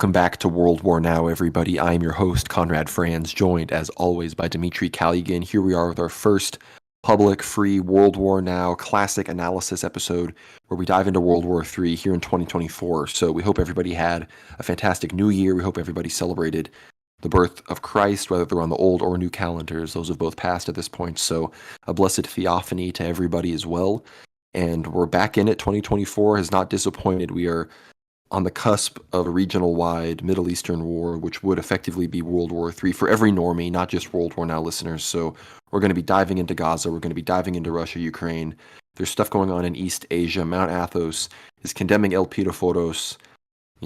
Welcome back to World War Now, everybody. I'm your host, Conrad Franz, joined as always by Dmitry Kaligan. Here we are with our first public, free World War Now classic analysis episode where we dive into World War III here in 2024. So we hope everybody had a fantastic new year. We hope everybody celebrated the birth of Christ, whether they're on the old or new calendars. Those have both passed at this point. So a blessed theophany to everybody as well. And we're back in it. 2024 has not disappointed. We are on the cusp of a regional-wide Middle Eastern war, which would effectively be World War III for every normie, not just World War Now listeners. So we're going to be diving into Gaza. We're going to be diving into Russia, Ukraine. There's stuff going on in East Asia. Mount Athos is condemning El Pitaforos.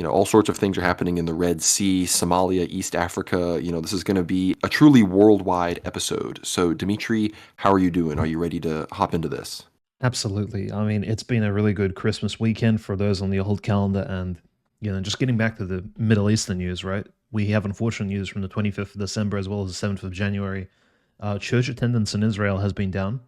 All sorts of things are happening in the Red Sea, Somalia, East Africa. This is going to be a truly worldwide episode. So, Dimitri, how are you doing? Are you ready to hop into this? Absolutely. I mean, it's been a really good Christmas weekend for those on the old calendar. And, just getting back to the Middle Eastern news, right? We have unfortunate news from the 25th of December as well as the 7th of January. Church attendance in Israel has been down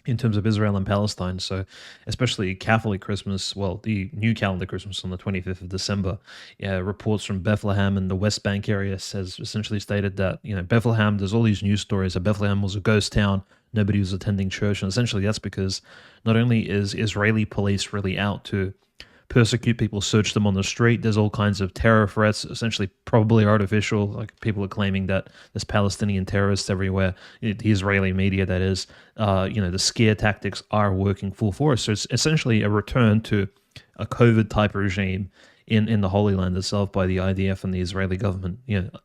in terms of Israel and Palestine. So, especially Catholic Christmas, well, the new calendar Christmas on the 25th of December, reports from Bethlehem and the West Bank area has essentially stated that, Bethlehem, there's all these news stories that Bethlehem was a ghost town. Nobody was attending church. And essentially that's because not only is Israeli police really out to persecute people, search them on the street. There's all kinds of terror threats, essentially probably artificial. Like people are claiming that there's Palestinian terrorists everywhere. The Israeli media, that is, the scare tactics are working full force. So it's essentially a return to a COVID type regime in the Holy Land itself by the IDF and the Israeli government,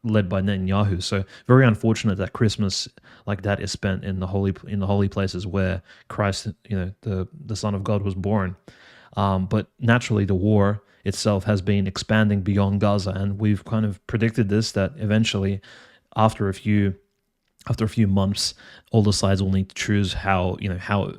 led by Netanyahu. So very unfortunate that Christmas like that is spent in the holy places where Christ, the Son of God, was born. But naturally, the war itself has been expanding beyond Gaza, and we've kind of predicted this, that eventually, after a few months, all the sides will need to choose how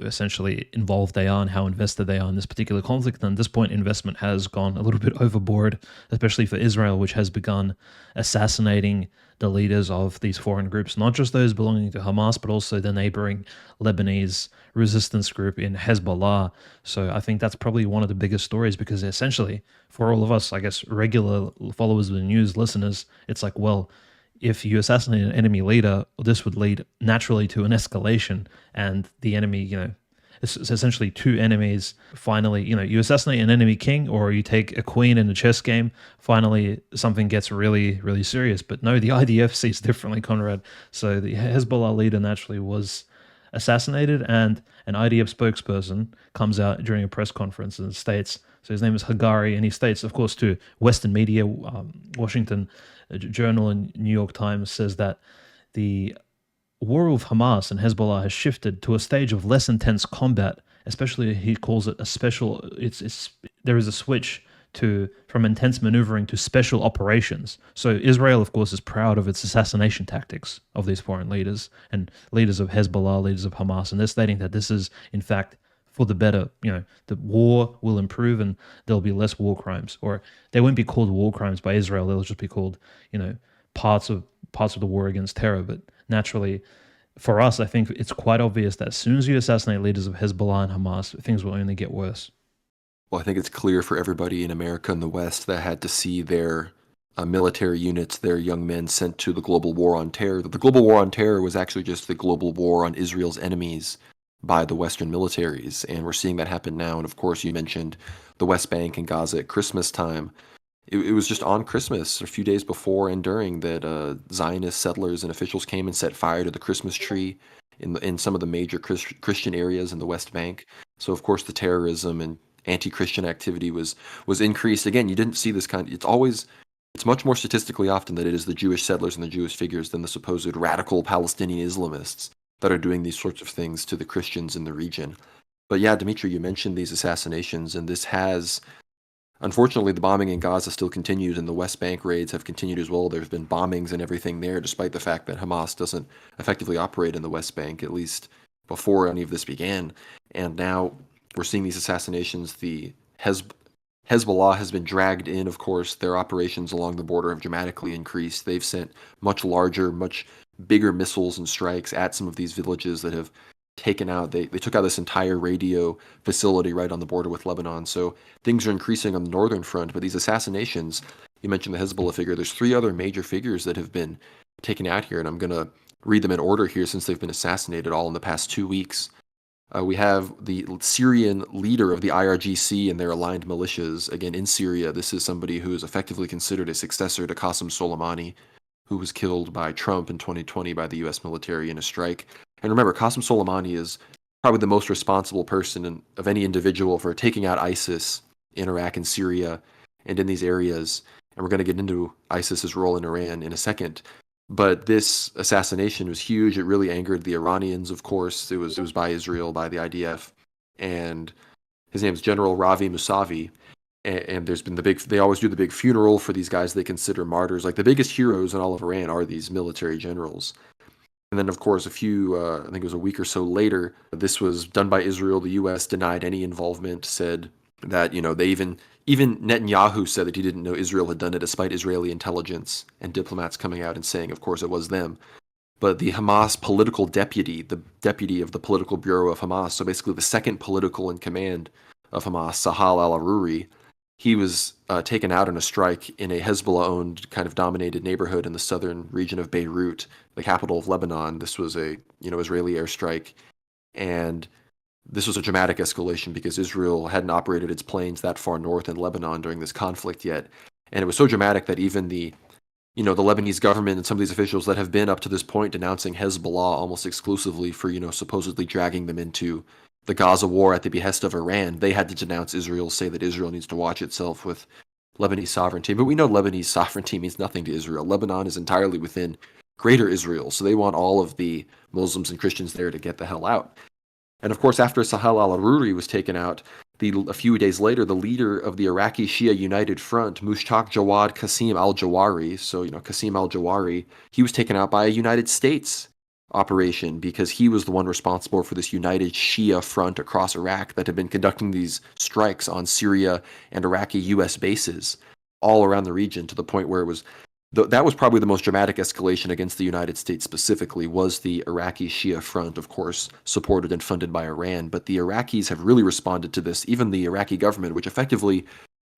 essentially involved they are and how invested they are in this particular conflict. And at this point, investment has gone a little bit overboard, especially for Israel, which has begun assassinating the leaders of these foreign groups, not just those belonging to Hamas, but also the neighboring Lebanese resistance group in Hezbollah. So I think that's probably one of the biggest stories, because essentially, for all of us, I guess, regular followers of the news, listeners, it's like, well, if you assassinate an enemy leader, this would lead naturally to an escalation, and the enemy, it's essentially two enemies. Finally, you assassinate an enemy king, or you take a queen in a chess game. Finally, something gets really, really serious. But no, the IDF sees differently, Conrad. So the Hezbollah leader naturally was assassinated, and an IDF spokesperson comes out during a press conference and states, so his name is Hagari, and he states, of course, to Western media, Washington Journal and New York Times, says that the war of Hamas and Hezbollah has shifted to a stage of less intense combat. Especially, he calls it a special. There is a switch from intense maneuvering to special operations. So Israel, of course, is proud of its assassination tactics of these foreign leaders and leaders of Hezbollah, leaders of Hamas, and they're stating that this is, in fact, for the better. The war will improve and there'll be less war crimes, or they won't be called war crimes by Israel. They'll just be called, parts of the war against terror. But naturally, for us, I think it's quite obvious that as soon as you assassinate leaders of Hezbollah and Hamas, things will only get worse. Well, I think it's clear for everybody in America and the West that had to see their military units, their young men sent to the global war on terror. The global war on terror was actually just the global war on Israel's enemies by the Western militaries, and we're seeing that happen now. And of course, you mentioned the West Bank and Gaza at Christmas time. It was just on Christmas, a few days before and during, that Zionist settlers and officials came and set fire to the Christmas tree in some of the major Christian areas in the West Bank. So of course, the terrorism and anti-Christian activity was increased. Again, you didn't see this kind. It's much more statistically often that it is the Jewish settlers and the Jewish figures than the supposed radical Palestinian Islamists that are doing these sorts of things to the Christians in the region. But yeah, Dimitri, you mentioned these assassinations, and this has, unfortunately, the bombing in Gaza still continues, and the West Bank raids have continued as well. There's been bombings and everything there, despite the fact that Hamas doesn't effectively operate in the West Bank, at least before any of this began. And now we're seeing these assassinations. The Hezbollah has been dragged in, of course. Their operations along the border have dramatically increased. They've sent much larger, much bigger missiles and strikes at some of these villages that have taken out. They took out this entire radio facility right on the border with Lebanon. So things are increasing on the northern front, but these assassinations, You mentioned the Hezbollah figure. There's three other major figures that have been taken out here, and I'm going to read them in order here since they've been assassinated all in the past 2 weeks. We have the Syrian leader of the IRGC and their aligned militias. Again, in Syria, this is somebody who is effectively considered a successor to Qasem Soleimani, who was killed by Trump in 2020 by the U.S. military in a strike. And remember, Qasem Soleimani is probably the most responsible person of any individual for taking out ISIS in Iraq and Syria and in these areas. And we're going to get into ISIS's role in Iran in a second. But this assassination was huge. It really angered the Iranians, of course. It was by Israel, by the IDF. And his name is General Ravi Musavi. And there's been they always do the big funeral for these guys they consider martyrs. Like the biggest heroes in all of Iran are these military generals. And then, of course, I think it was a week or so later, this was done by Israel. The U.S. denied any involvement, said that, even Netanyahu said that he didn't know Israel had done it, despite Israeli intelligence and diplomats coming out and saying, of course, it was them. But the Hamas political deputy, the deputy of the political bureau of Hamas, so basically the second political in command of Hamas, Sahal al-Aruri, he was taken out in a strike in a Hezbollah-owned, kind of dominated neighborhood in the southern region of Beirut, the capital of Lebanon. This was a Israeli airstrike, and this was a dramatic escalation because Israel hadn't operated its planes that far north in Lebanon during this conflict yet, and it was so dramatic that even the Lebanese government and some of these officials that have been up to this point denouncing Hezbollah almost exclusively for supposedly dragging them into the Gaza war at the behest of Iran, they had to denounce Israel, say that Israel needs to watch itself with Lebanese sovereignty. But we know Lebanese sovereignty means nothing to Israel. Lebanon is entirely within greater Israel, so they want all of the Muslims and Christians there to get the hell out. And of course, after Sahal al-Aruri was taken out, a few days later, the leader of the Iraqi Shia United Front, Mushtaq Jawad Qasim al-Jawari, so Qasim al-Jawari, he was taken out by a United States operation because he was the one responsible for this united Shia front across Iraq that had been conducting these strikes on Syria and Iraqi U.S. bases all around the region, to the point where that was probably the most dramatic escalation against the United States specifically, was the Iraqi Shia front, of course, supported and funded by Iran. But the Iraqis have really responded to this. Even the Iraqi government, which effectively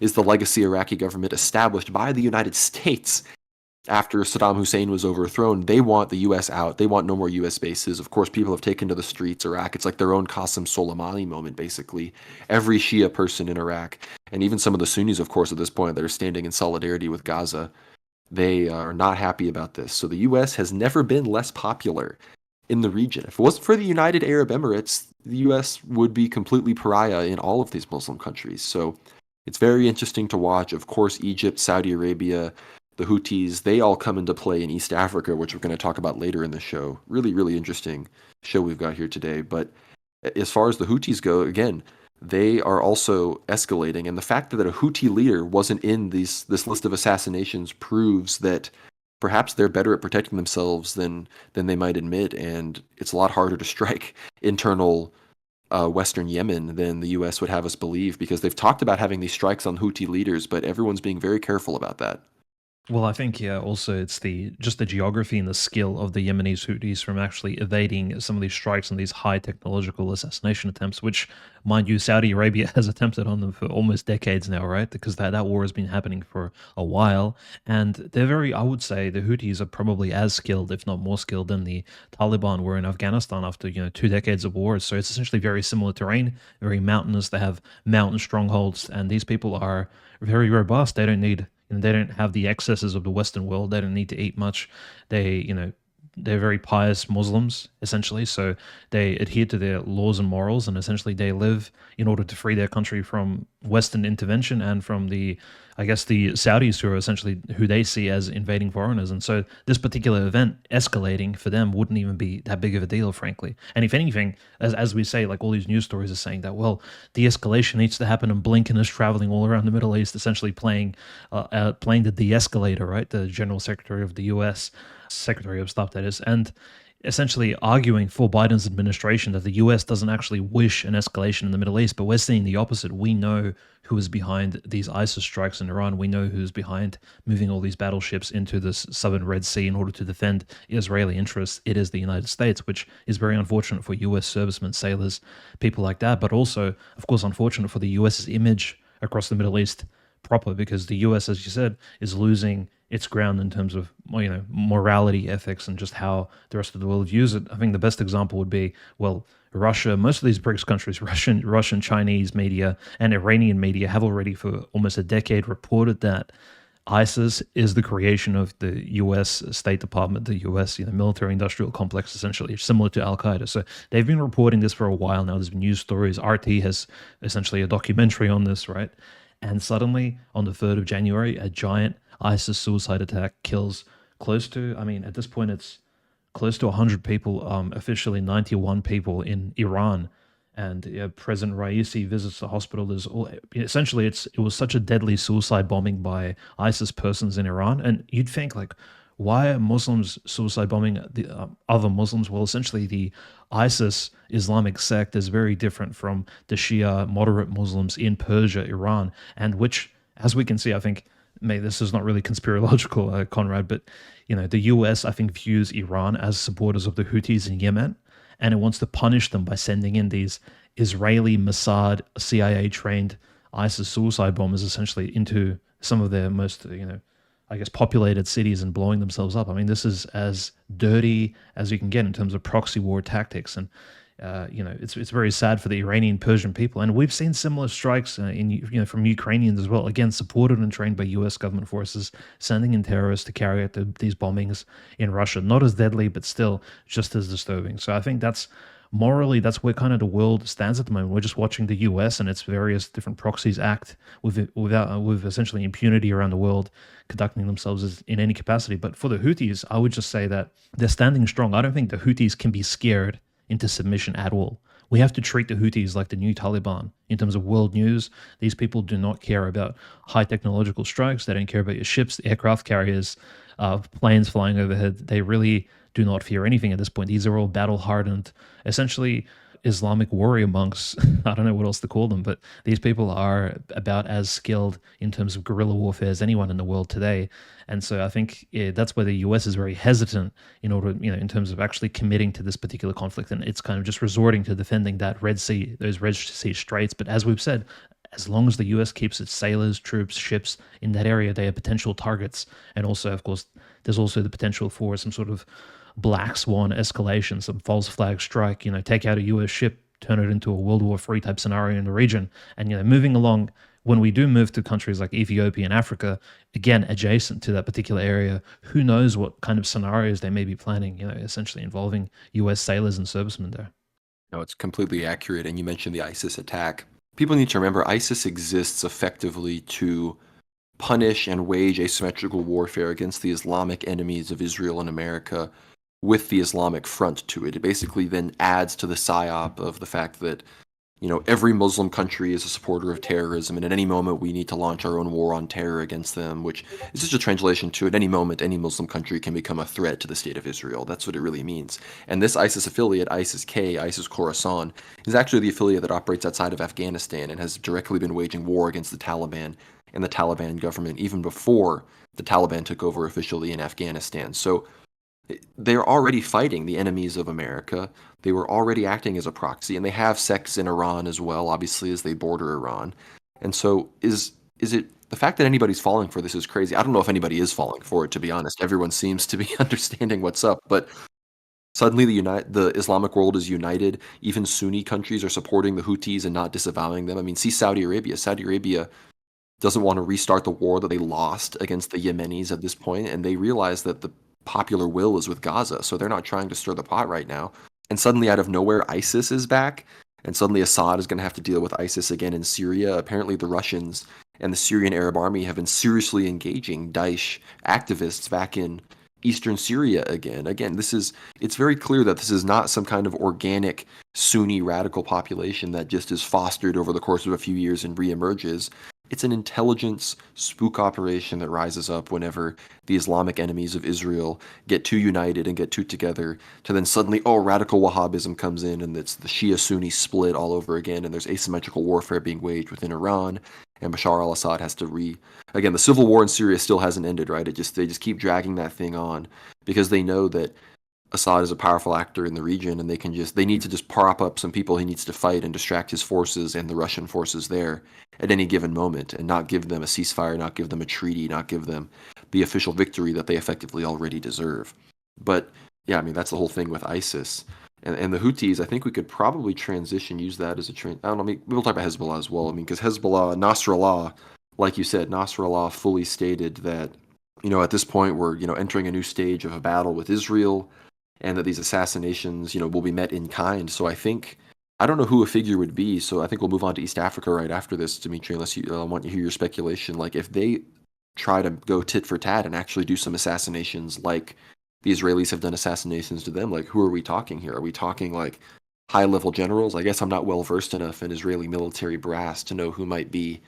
is the legacy Iraqi government established by the United States after Saddam Hussein was overthrown, they want the U.S. out. They want no more U.S. bases. Of course, people have taken to the streets. Iraq, it's like their own Qasem Soleimani moment, basically. Every Shia person in Iraq, and even some of the Sunnis, of course, at this point, that are standing in solidarity with Gaza, they are not happy about this. So the U.S. has never been less popular in the region. If it wasn't for the United Arab Emirates, the U.S. would be completely pariah in all of these Muslim countries. So it's very interesting to watch. Of course, Egypt, Saudi Arabia, the Houthis, they all come into play in East Africa, which we're going to talk about later in the show. Really, really interesting show we've got here today. But as far as the Houthis go, again, they are also escalating. And the fact that a Houthi leader wasn't in this list of assassinations proves that perhaps they're better at protecting themselves than they might admit. And it's a lot harder to strike internal Western Yemen than the U.S. would have us believe, because they've talked about having these strikes on Houthi leaders, but everyone's being very careful about that. Well, I think also it's just the geography and the skill of the Yemenis Houthis from actually evading some of these strikes and these high technological assassination attempts, which, mind you, Saudi Arabia has attempted on them for almost decades now, right? Because that war has been happening for a while, and I would say, the Houthis are probably as skilled, if not more skilled, than the Taliban were in Afghanistan after 2 decades of wars. So it's essentially very similar terrain, very mountainous. They have mountain strongholds, and these people are very robust. They don't need and they don't have the excesses of the Western world. They don't need to eat much. They're very pious Muslims, essentially. So they adhere to their laws and morals, and essentially they live in order to free their country from Western intervention and from the Saudis, who are essentially who they see as invading foreigners. And so this particular event escalating for them wouldn't even be that big of a deal, frankly. And if anything, as we say, like all these news stories are saying that, well, de-escalation needs to happen, and Blinken is traveling all around the Middle East, essentially playing the de-escalator, right? The General Secretary of the U.S., Secretary of Staff, that is, and essentially arguing for Biden's administration that the US doesn't actually wish an escalation in the Middle East. But we're seeing the opposite. We know who is behind these ISIS strikes in Iran. We know who's behind moving all these battleships into the southern Red Sea in order to defend Israeli interests. It is the United States, which is very unfortunate for US servicemen, sailors, people like that, but also, of course, unfortunate for the US's image across the Middle East, proper, because the US, as you said, is losing its ground in terms of, well, morality, ethics, and just how the rest of the world views it. I think the best example would be, well, Russia. Most of these BRICS countries, Russian, Chinese media, and Iranian media have already for almost a decade reported that ISIS is the creation of the U.S. State Department, the U.S. Military-industrial complex, essentially similar to Al Qaeda. So they've been reporting this for a while now. There's been news stories. RT has essentially a documentary on this, right? And suddenly, on the 3rd of January, a giant ISIS suicide attack kills close to, I mean, at this point, it's close to 100 people, officially 91 people in Iran. And President Raisi visits the hospital. Essentially, it was such a deadly suicide bombing by ISIS persons in Iran. And you'd think, like, why are Muslims suicide bombing the other Muslims? Well, essentially, the ISIS Islamic sect is very different from the Shia moderate Muslims in Persia, Iran, and which, as we can see, I think, this is not really conspirological, Conrad, but the US, I think, views Iran as supporters of the Houthis in Yemen, and it wants to punish them by sending in these Israeli Mossad CIA trained ISIS suicide bombers essentially into some of their most, I guess, populated cities and blowing themselves up. I mean, this is as dirty as you can get in terms of proxy war tactics. And it's very sad for the Iranian Persian people, and we've seen similar strikes from Ukrainians as well. Again, supported and trained by U.S. government forces, sending in terrorists to carry out these bombings in Russia. Not as deadly, but still just as disturbing. So I think that's morally, that's where kind of the world stands at the moment. We're just watching the U.S. and its various different proxies act with essentially impunity around the world, conducting themselves in any capacity. But for the Houthis, I would just say that they're standing strong. I don't think the Houthis can be scared into submission at all. We have to treat the Houthis like the new Taliban in terms of world news. These people do not care about high technological strikes. They don't care about your ships, aircraft carriers, planes flying overhead. They really do not fear anything at this point. These are all battle hardened, essentially Islamic warrior monks. I don't know what else to call them, but these people are about as skilled in terms of guerrilla warfare as anyone in the world today. And so I think that's where the US is very hesitant in terms of actually committing to this particular conflict. And it's kind of just resorting to defending that those Red Sea straits. But as we've said, as long as the US keeps its sailors, troops, ships in that area, they are potential targets. And also, of course, there's also the potential for some sort of black swan escalation, some false flag strike, take out a US ship, turn it into a World War III type scenario in the region. And, moving along, when we do move to countries like Ethiopia and Africa, again, adjacent to that particular area, who knows what kind of scenarios they may be planning, essentially involving US sailors and servicemen there. No, it's completely accurate. And you mentioned the ISIS attack. People need to remember ISIS exists effectively to punish and wage asymmetrical warfare against the Islamic enemies of Israel and America with the Islamic front to it. It basically then adds to the psyop of the fact that, every Muslim country is a supporter of terrorism, and at any moment we need to launch our own war on terror against them, which is just a translation to, at any moment, any Muslim country can become a threat to the state of Israel. That's what it really means. And this ISIS affiliate, ISIS-K, ISIS Khorasan, is actually the affiliate that operates outside of Afghanistan and has directly been waging war against the Taliban and the Taliban government even before the Taliban took over officially in Afghanistan. So they're already fighting the enemies of America. They were already acting as a proxy, and they have sects in Iran as well, obviously, as they border Iran. And so is it the fact that anybody's falling for this is crazy. I don't know if anybody is falling for it, to be honest. Everyone seems to be understanding what's up, but suddenly the Islamic world is united. Even Sunni countries are supporting the Houthis and not disavowing them. I mean, see Saudi Arabia. Saudi Arabia doesn't want to restart the war that they lost against the Yemenis at this point, and they realize that the popular will is with Gaza, so they're not trying to stir the pot right now. And suddenly, out of nowhere, ISIS is back, and suddenly Assad is going to have to deal with ISIS again in Syria. Apparently, the Russians and the Syrian Arab Army have been seriously engaging Daesh activists back in eastern Syria again. Again, it's very clear that this is not some kind of organic Sunni radical population that just is fostered over the course of a few years and reemerges. It's an intelligence spook operation that rises up whenever the Islamic enemies of Israel get too united and get too together to then suddenly, radical Wahhabism comes in and it's the Shia-Sunni split all over again, and there's asymmetrical warfare being waged within Iran, and Bashar al-Assad has to again, the civil war in Syria still hasn't ended, right? They just keep dragging that thing on because they know that Assad is a powerful actor in the region, and they need to just prop up some people he needs to fight and distract his forces and the Russian forces there at any given moment, and not give them a ceasefire, not give them a treaty, not give them the official victory that they effectively already deserve. But yeah, I mean that's the whole thing with ISIS and the Houthis. I think we could probably use that as I don't know. I mean, we'll talk about Hezbollah as well. I mean, because Hezbollah, Nasrallah, like you said, Nasrallah fully stated that at this point we're entering a new stage of a battle with Israel, and that these assassinations, will be met in kind. So I don't know who a figure would be. So I think we'll move on to East Africa right after this, Dimitri, unless you want to hear your speculation. Like if they try to go tit for tat and actually do some assassinations, like the Israelis have done assassinations to them, like who are we talking here? Are we talking like high level generals? I guess I'm not well versed enough in Israeli military brass to know who might be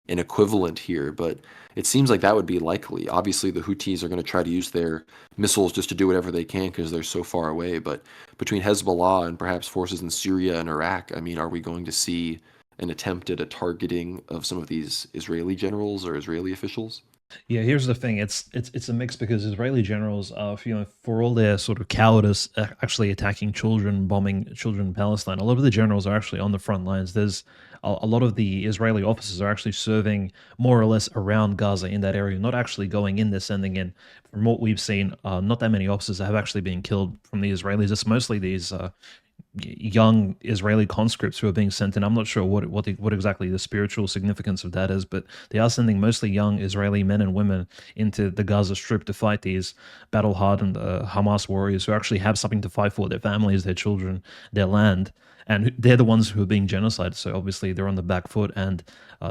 an equivalent here, but it seems like that would be likely. Obviously, the Houthis are going to try to use their missiles just to do whatever they can because they're so far away. But between Hezbollah and perhaps forces in Syria and Iraq, I mean, are we going to see an attempt at a targeting of some of these Israeli generals or Israeli officials? Yeah, here's the thing. It's a mix because Israeli generals are, for all their sort of cowardice, actually attacking children, bombing children in Palestine. A lot of the generals are actually on the front lines. There's a lot of the Israeli officers are actually serving more or less around Gaza in that area, not actually going in. They're sending in. From what we've seen, not that many officers have actually been killed from the Israelis. It's mostly these young Israeli conscripts who are being sent in. I'm not sure what exactly the spiritual significance of that is, but they are sending mostly young Israeli men and women into the Gaza Strip to fight these battle-hardened Hamas warriors who actually have something to fight for: their families, their children, their land. And they're the ones who are being genocided. So obviously they're on the back foot, and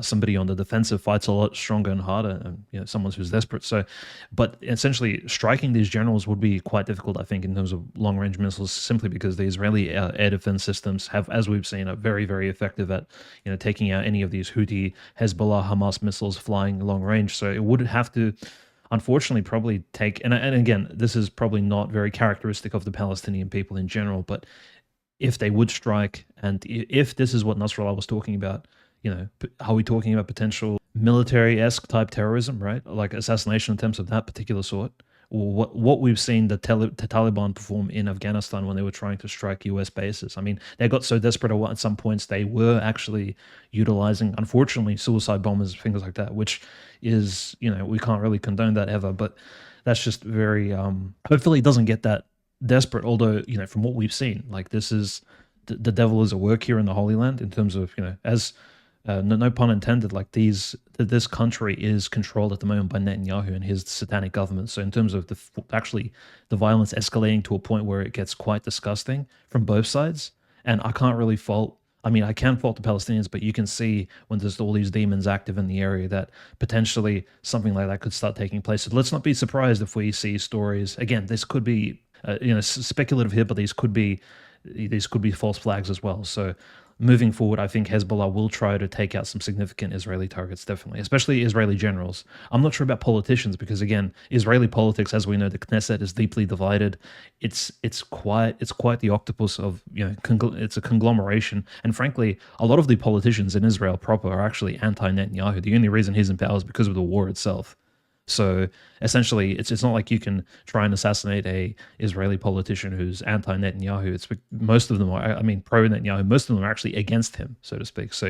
somebody on the defensive fights a lot stronger and harder, and someone who's desperate. So, but essentially striking these generals would be quite difficult, I think, in terms of long-range missiles, simply because the Israeli air defense systems have, as we've seen, are very, very effective at taking out any of these Houthi, Hezbollah, Hamas missiles flying long range. So it would have to, unfortunately, probably take, and again, this is probably not very characteristic of the Palestinian people in general, but if they would strike, and if this is what Nasrallah was talking about, are we talking about potential military-esque type terrorism, right? Like assassination attempts of that particular sort? Or what we've seen the Taliban perform in Afghanistan when they were trying to strike US bases. I mean, they got so desperate at some points they were actually utilizing, unfortunately, suicide bombers, things like that, which is, we can't really condone that ever, but that's just very, hopefully it doesn't get that desperate. Although, from what we've seen, like this is the devil is at work here in the Holy Land in terms of, as no pun intended, like this country is controlled at the moment by Netanyahu and his satanic government. So in terms of actually the violence escalating to a point where it gets quite disgusting from both sides, and I can't really fault. I mean, I can fault the Palestinians, but you can see when there's all these demons active in the area that potentially something like that could start taking place. So let's not be surprised if we see stories. Again, this could be speculative here, but these could be false flags as well. So moving forward, I think Hezbollah will try to take out some significant Israeli targets, definitely, especially Israeli generals. I'm not sure about politicians because, again, Israeli politics, as we know, the Knesset is deeply divided. It's quite the octopus of, it's a conglomeration. And frankly, a lot of the politicians in Israel proper are actually anti-Netanyahu. The only reason he's in power is because of the war itself. So essentially, it's not like you can try and assassinate a Israeli politician who's anti-Netanyahu. It's most of them are, I mean, pro-Netanyahu. Most of them are actually against him, so to speak. So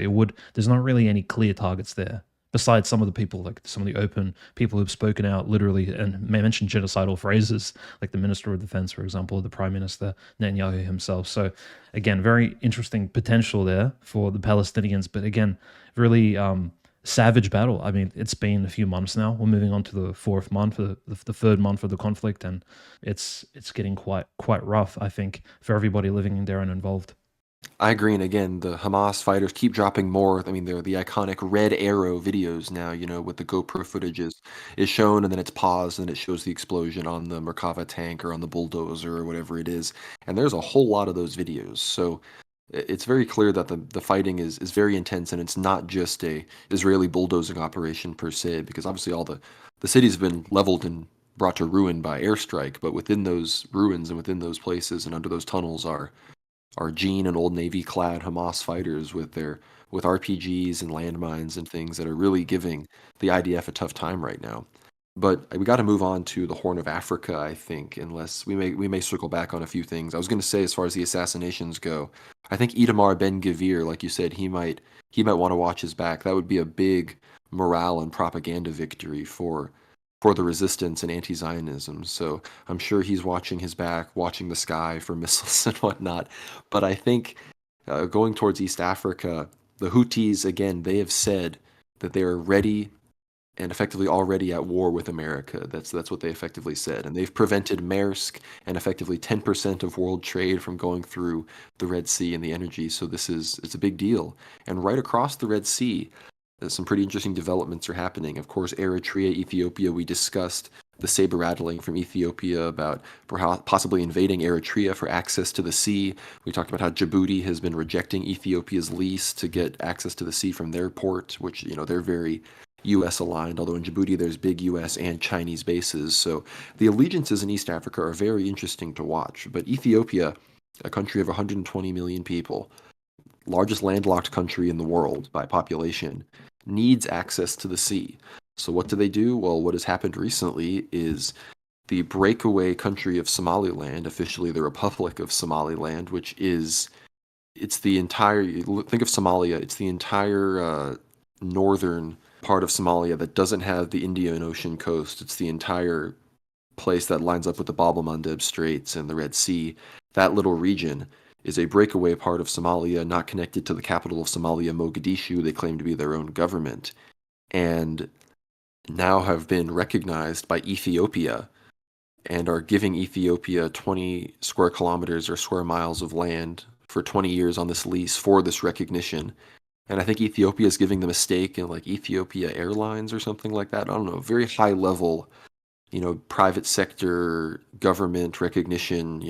there's not really any clear targets there. Besides some of the people, like some of the open people who've spoken out literally and mentioned genocidal phrases, like the Minister of Defense, for example, or the Prime Minister Netanyahu himself. So again, very interesting potential there for the Palestinians. But again, really savage battle. I mean, it's been a few months now. We're moving on to the fourth month, the third month of the conflict, and it's getting quite rough, I think, for everybody living in there and involved. I agree, and again, the Hamas fighters keep dropping more. I mean, they're the iconic red arrow videos now, with the GoPro footage is shown and then it's paused and it shows the explosion on the Merkava tank or on the bulldozer or whatever it is. And there's a whole lot of those videos. So it's very clear that the fighting is very intense, and it's not just a Israeli bulldozing operation per se, because obviously all the cities have been leveled and brought to ruin by airstrike, but within those ruins and within those places and under those tunnels are Jean and Old Navy clad Hamas fighters with RPGs and landmines and things that are really giving the IDF a tough time right now. But we got to move on to the Horn of Africa, I think, unless we may circle back on a few things. I was going to say, as far as the assassinations go, I think Itamar Ben Gvir, like you said, he might want to watch his back. That would be a big morale and propaganda victory for the resistance and anti-Zionism. So I'm sure he's watching his back, watching the sky for missiles and whatnot. But I think going towards East Africa, the Houthis, again, they have said that they are ready and effectively already at war with America. That's what they effectively said, and they've prevented Maersk and effectively 10% of world trade from going through the Red Sea and the energy. So it's a big deal. And right across the Red Sea, some pretty interesting developments are happening. Of course, Eritrea, Ethiopia. We discussed the saber rattling from Ethiopia about possibly invading Eritrea for access to the sea. We talked about how Djibouti has been rejecting Ethiopia's lease to get access to the sea from their port, which they're very U.S. aligned, although in Djibouti there's big U.S. and Chinese bases. So the allegiances in East Africa are very interesting to watch. But Ethiopia, a country of 120 million people, largest landlocked country in the world by population, needs access to the sea. So what do? Well, what has happened recently is the breakaway country of Somaliland, officially the Republic of Somaliland, which is it's the entire think of Somalia, it's the entire northern part of Somalia that doesn't have the Indian Ocean coast. It's the entire place that lines up with the Bab el Mandeb Straits and the Red Sea. That little region is a breakaway part of Somalia, not connected to the capital of Somalia, Mogadishu. They claim to be their own government, and now have been recognized by Ethiopia and are giving Ethiopia 20 square kilometers or square miles of land for 20 years on this lease for this recognition. And I think Ethiopia is giving them a stake in like Ethiopia Airlines or something like that. I don't know, very high level, private sector government recognition,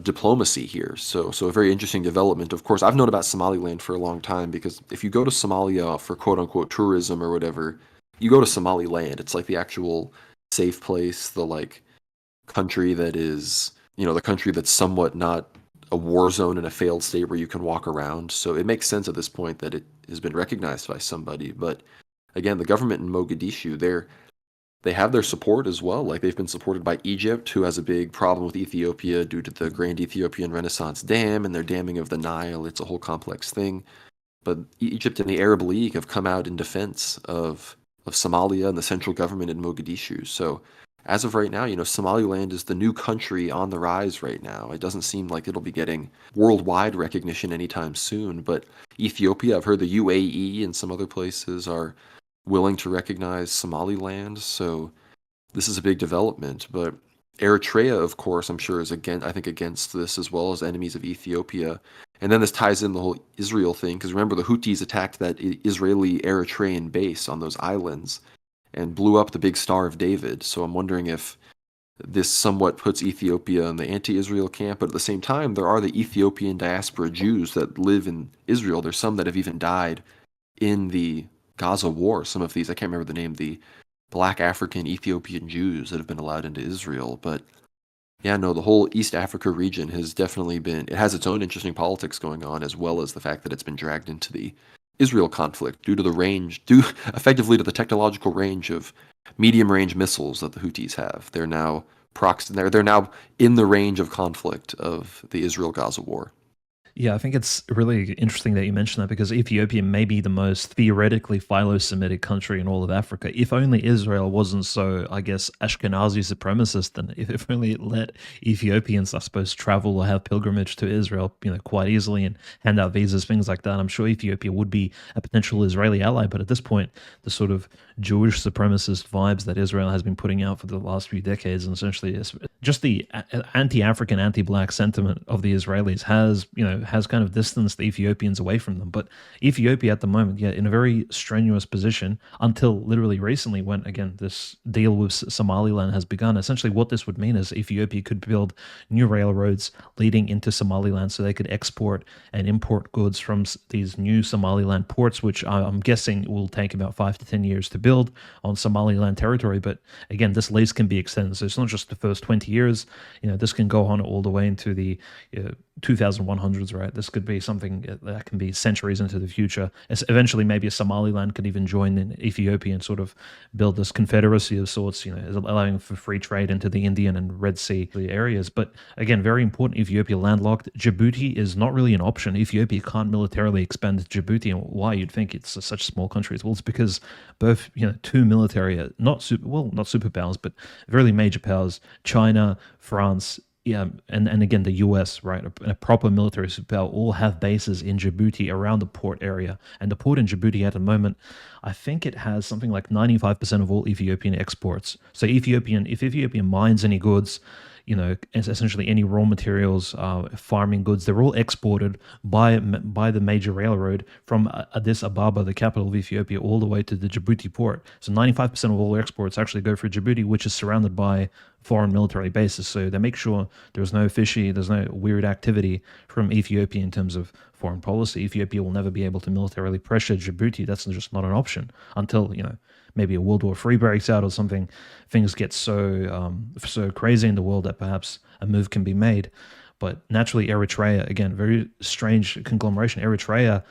diplomacy here. So a very interesting development. Of course, I've known about Somaliland for a long time because if you go to Somalia for quote unquote tourism or whatever, you go to Somaliland. It's like the actual safe place, the like country that is, the country that's somewhat not a war zone in a failed state where you can walk around. So it makes sense at this point that it has been recognized by somebody. But again, the government in Mogadishu, they have their support as well. Like they've been supported by Egypt, who has a big problem with Ethiopia due to the Grand Ethiopian Renaissance Dam and their damming of the Nile. It's a whole complex thing. But Egypt and the Arab League have come out in defense of Somalia and the central government in Mogadishu. So as of right now, Somaliland is the new country on the rise right now. It doesn't seem like it'll be getting worldwide recognition anytime soon, but Ethiopia, I've heard the UAE and some other places are willing to recognize Somaliland. So this is a big development. But Eritrea, of course, I'm sure is against this as well as enemies of Ethiopia. And then this ties in the whole Israel thing, because remember the Houthis attacked that Israeli Eritrean base on those islands and blew up the big Star of David. So I'm wondering if this somewhat puts Ethiopia in the anti-Israel camp, but at the same time, there are the Ethiopian diaspora Jews that live in Israel. There's some that have even died in the Gaza war. Some of these, I can't remember the name, the Black African Ethiopian Jews that have been allowed into Israel. But yeah, no, the whole East Africa region has definitely it has its own interesting politics going on, as well as the fact that it's been dragged into the Israel conflict due effectively to the technological range of medium range missiles that the Houthis have. They're now they're now in the range of conflict of the Israel-Gaza war. Yeah, I think it's really interesting that you mentioned that because Ethiopia may be the most theoretically philo-Semitic country in all of Africa. If only Israel wasn't so, I guess, Ashkenazi supremacist, and if only it let Ethiopians, I suppose, travel or have pilgrimage to Israel, quite easily and hand out visas, things like that. I'm sure Ethiopia would be a potential Israeli ally, but at this point, the sort of Jewish supremacist vibes that Israel has been putting out for the last few decades, and essentially just the anti-African, anti-black sentiment of the Israelis has kind of distanced the Ethiopians away from them. But Ethiopia at the moment, yeah, in a very strenuous position until literally recently when, again, this deal with Somaliland has begun. Essentially what this would mean is Ethiopia could build new railroads leading into Somaliland so they could export and import goods from these new Somaliland ports, which I'm guessing will take about 5 to 10 years to build on Somaliland territory. But again, this lease can be extended. So it's not just the first 20 years, this can go on all the way into the 2100s, right? This could be something that can be centuries into the future. Eventually, maybe Somaliland could even join in Ethiopia and sort of build this confederacy of sorts, allowing for free trade into the Indian and Red Sea areas. But again, very important, Ethiopia landlocked. Djibouti is not really an option. Ethiopia can't militarily expand Djibouti. And why? You'd think it's such small countries. Well, it's because both, two military, not superpowers, but really major powers, China, France, yeah, and again the U.S. right, a proper military superpower, all have bases in Djibouti around the port area, and the port in Djibouti at the moment, I think it has something like 95% of all Ethiopian exports. So if Ethiopia mines any goods, essentially any raw materials, farming goods, they're all exported by the major railroad from Addis Ababa, the capital of Ethiopia, all the way to the Djibouti port. So 95% of all exports actually go through Djibouti, which is surrounded by foreign military bases. So they make sure there's no weird activity from Ethiopia in terms of foreign policy. Ethiopia will never be able to militarily pressure Djibouti. That's just not an option until, maybe a World War III breaks out or something. Things get so crazy in the world that perhaps a move can be made. But naturally, Eritrea, again, very strange conglomeration. Eritrea,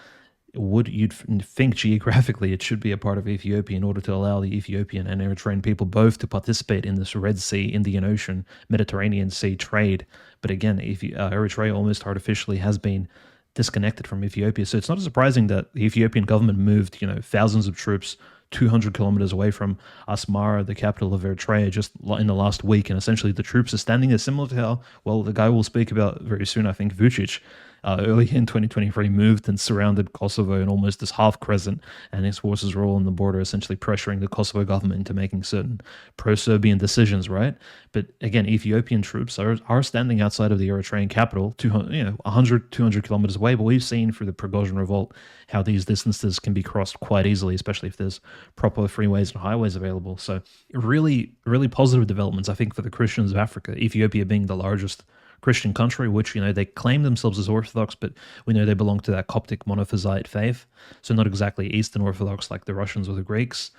you'd think geographically it should be a part of Ethiopia in order to allow the Ethiopian and Eritrean people both to participate in this Red Sea, Indian Ocean, Mediterranean Sea trade. But again, Eritrea almost artificially has been disconnected from Ethiopia. So it's not surprising that the Ethiopian government moved, thousands of troops 200 kilometers away from Asmara, the capital of Eritrea, just in the last week. And essentially the troops are standing there, similar to how, well, the guy we'll speak about very soon, I think, Vucic, early in 2023 moved and surrounded Kosovo in almost this half crescent, and his forces were all on the border, essentially pressuring the Kosovo government into making certain pro-Serbian decisions, right? But again, Ethiopian troops are standing outside of the Eritrean capital, 100, 200 kilometers away, but we've seen through the Prigozhin revolt how these distances can be crossed quite easily, especially if there's proper freeways and highways available. So really, really positive developments, I think, for the Christians of Africa, Ethiopia being the largest Christian country, which, they claim themselves as Orthodox, but we know they belong to that Coptic monophysite faith, so not exactly Eastern Orthodox like the Russians or the Greeks.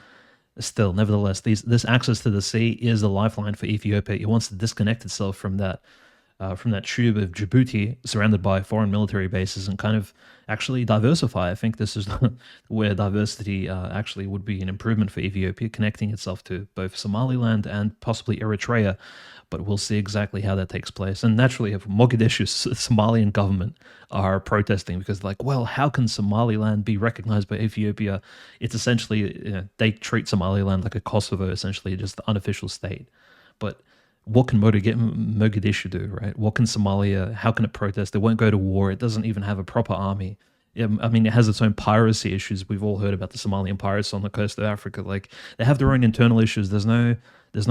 Still, nevertheless, this access to the sea is the lifeline for Ethiopia. It wants to disconnect itself from that tube of Djibouti, surrounded by foreign military bases, and kind of actually diversify. I think this is where diversity actually would be an improvement for Ethiopia, connecting itself to both Somaliland and possibly Eritrea. But we'll see exactly how that takes place. And naturally, if Mogadishu's Somalian government are protesting because, like, well, how can Somaliland be recognized by Ethiopia? It's essentially, they treat Somaliland like a Kosovo, essentially, just the unofficial state. But what can Mogadishu do, right? What can Somalia, how can it protest? It won't go to war. It doesn't even have a proper army. I mean, it has its own piracy issues. We've all heard about the Somalian pirates on the coast of Africa. Like, they have their own internal issues. There's no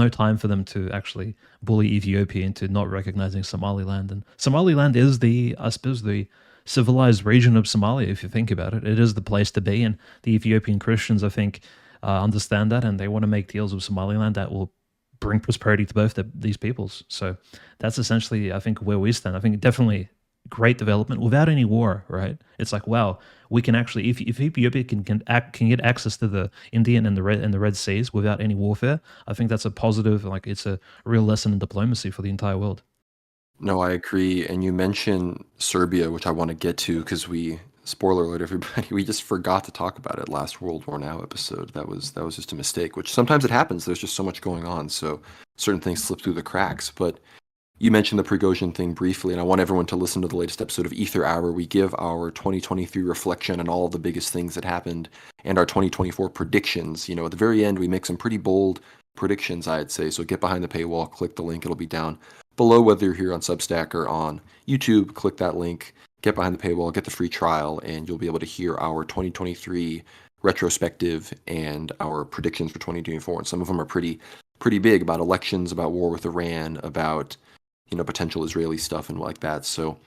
time for them to actually bully Ethiopia into not recognizing Somaliland. And Somaliland is I suppose, the civilized region of Somalia, if you think about it. It is the place to be. And the Ethiopian Christians, I think, understand that, and they want to make deals with Somaliland that will bring prosperity to both these peoples. So that's essentially, I think, where we stand. I think definitely great development without any war, right? It's like, wow, we can actually, if Ethiopia can get access to the Indian and the Red Seas without any warfare, I think that's a positive. Like, it's a real lesson in diplomacy for the entire world. No, I agree. And you mentioned Serbia, which I want to get to because spoiler alert, everybody, we just forgot to talk about it last World War Now episode. That was just a mistake, which sometimes it happens. There's just so much going on. So certain things slip through the cracks. But you mentioned the Prigozhin thing briefly, and I want everyone to listen to the latest episode of Ether Hour. We give our 2023 reflection on all of the biggest things that happened and our 2024 predictions. At the very end, we make some pretty bold predictions, I'd say. So get behind the paywall, click the link. It'll be down below, whether you're here on Substack or on YouTube. Click that link, get behind the paywall, get the free trial, and you'll be able to hear our 2023 retrospective and our predictions for 2024. And some of them are pretty big, about elections, about war with Iran, about potential Israeli stuff and like that. So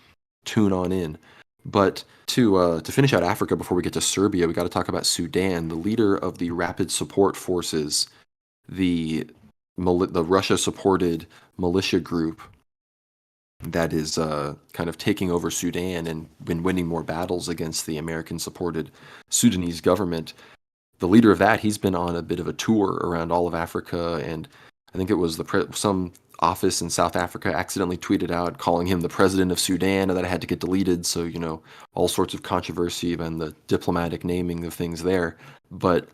tune on in. But to finish out Africa before we get to Serbia, we got to talk about Sudan. The leader of the Rapid Support Forces, the Russia-supported militia group that is kind of taking over Sudan and been winning more battles against the American-supported Sudanese government. The leader of that, he's been on a bit of a tour around all of Africa, and I think it was some office in South Africa accidentally tweeted out calling him the president of Sudan, and that had to get deleted. So, all sorts of controversy and the diplomatic naming of things there. But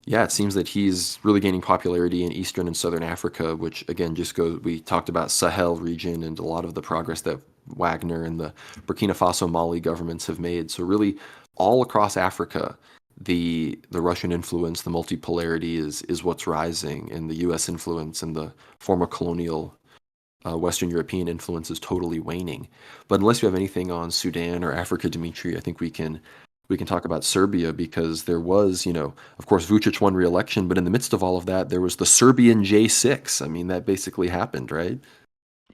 yeah, it seems that he's really gaining popularity in Eastern and Southern Africa, which again we talked about Sahel region and a lot of the progress that Wagner and the Burkina Faso Mali governments have made. So really all across Africa, the Russian influence, the multipolarity is what's rising, and the US influence and the former colonial Western European influence is totally waning. But unless you have anything on Sudan or Africa, Dimitri, I think we can talk about Serbia, because there was, of course, Vučić won re-election, but in the midst of all of that, there was the Serbian J6. I mean, that basically happened, right?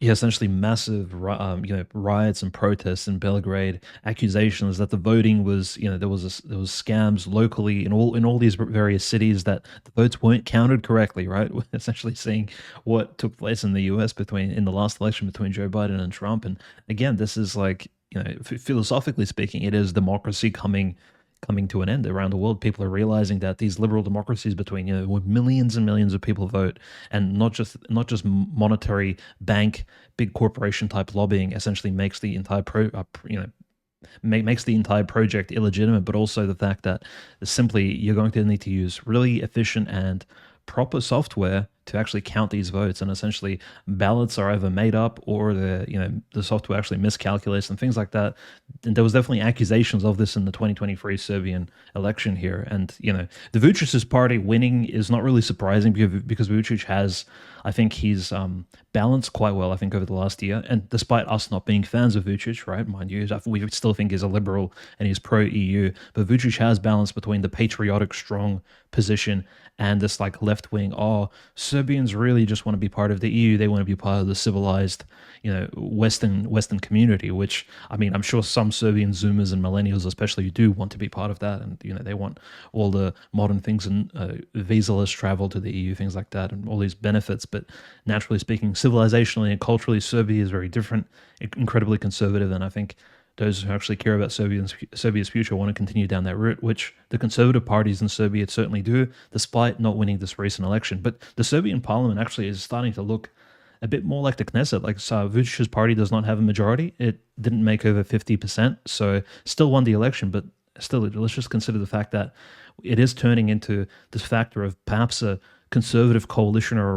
Yeah, essentially massive, riots and protests in Belgrade. Accusations that the voting was, there was scams locally in all these various cities, that the votes weren't counted correctly. Right, we're essentially seeing what took place in the U.S. in the last election between Joe Biden and Trump. And again, this is like, philosophically speaking, it is democracy coming to an end around the world. People are realizing that these liberal democracies between, where millions and millions of people vote, and not just monetary bank big corporation type lobbying essentially makes the entire makes the entire project illegitimate, but also the fact that simply you're going to need to use really efficient and proper software to actually count these votes, and essentially ballots are either made up or the software actually miscalculates and things like that. And there was definitely accusations of this in the 2023 Serbian election here. And the Vucic's party winning is not really surprising, because Vucic has, I think he's balanced quite well, I think, over the last year. And despite us not being fans of Vucic, right, mind you, we still think he's a liberal and he's pro-EU, but Vucic has balanced between the patriotic, strong position and this like left-wing, Serbians really just want to be part of the EU. They want to be part of the civilized, Western community. Which, I mean, I'm sure some Serbian Zoomers and millennials, especially, do want to be part of that, and they want all the modern things and visa-less travel to the EU, things like that, and all these benefits. But naturally speaking, civilizationally and culturally, Serbia is very different, incredibly conservative, and I think those who actually care about Serbia's future want to continue down that route, which the conservative parties in Serbia certainly do, despite not winning this recent election. But the Serbian parliament actually is starting to look a bit more like the Knesset. Like, Vucic's party does not have a majority. It didn't make over 50%, so still won the election. But still, let's just consider the fact that it is turning into this factor of perhaps a conservative coalition or a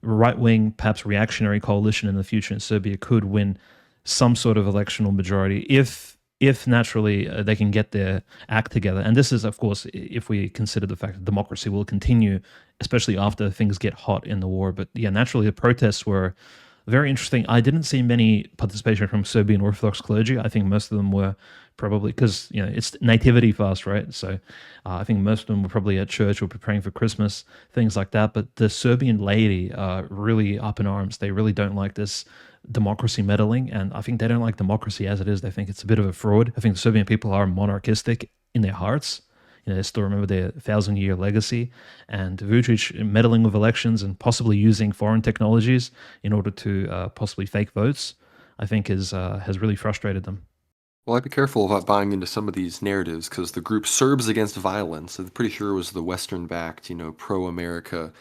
right-wing, perhaps reactionary coalition in the future in Serbia could win some sort of electional majority if naturally they can get their act together. And this is, of course, if we consider the fact that democracy will continue, especially after things get hot in the war. But yeah, naturally the protests were very interesting. I didn't see many participation from Serbian Orthodox clergy. I think most of them were probably, because it's nativity fast, right? So I think most of them were probably at church or preparing for Christmas, things like that. But the Serbian laity are really up in arms. They really don't like this democracy meddling, and I think they don't like democracy as it is. They think it's a bit of a fraud. I think the Serbian people are monarchistic in their hearts. They still remember their 1,000-year legacy, and Vucic meddling with elections and possibly using foreign technologies in order to possibly fake votes, I think has really frustrated them. Well, I'd be careful about buying into some of these narratives, because the group Serbs Against Violence, I'm pretty sure it was the Western-backed, pro-America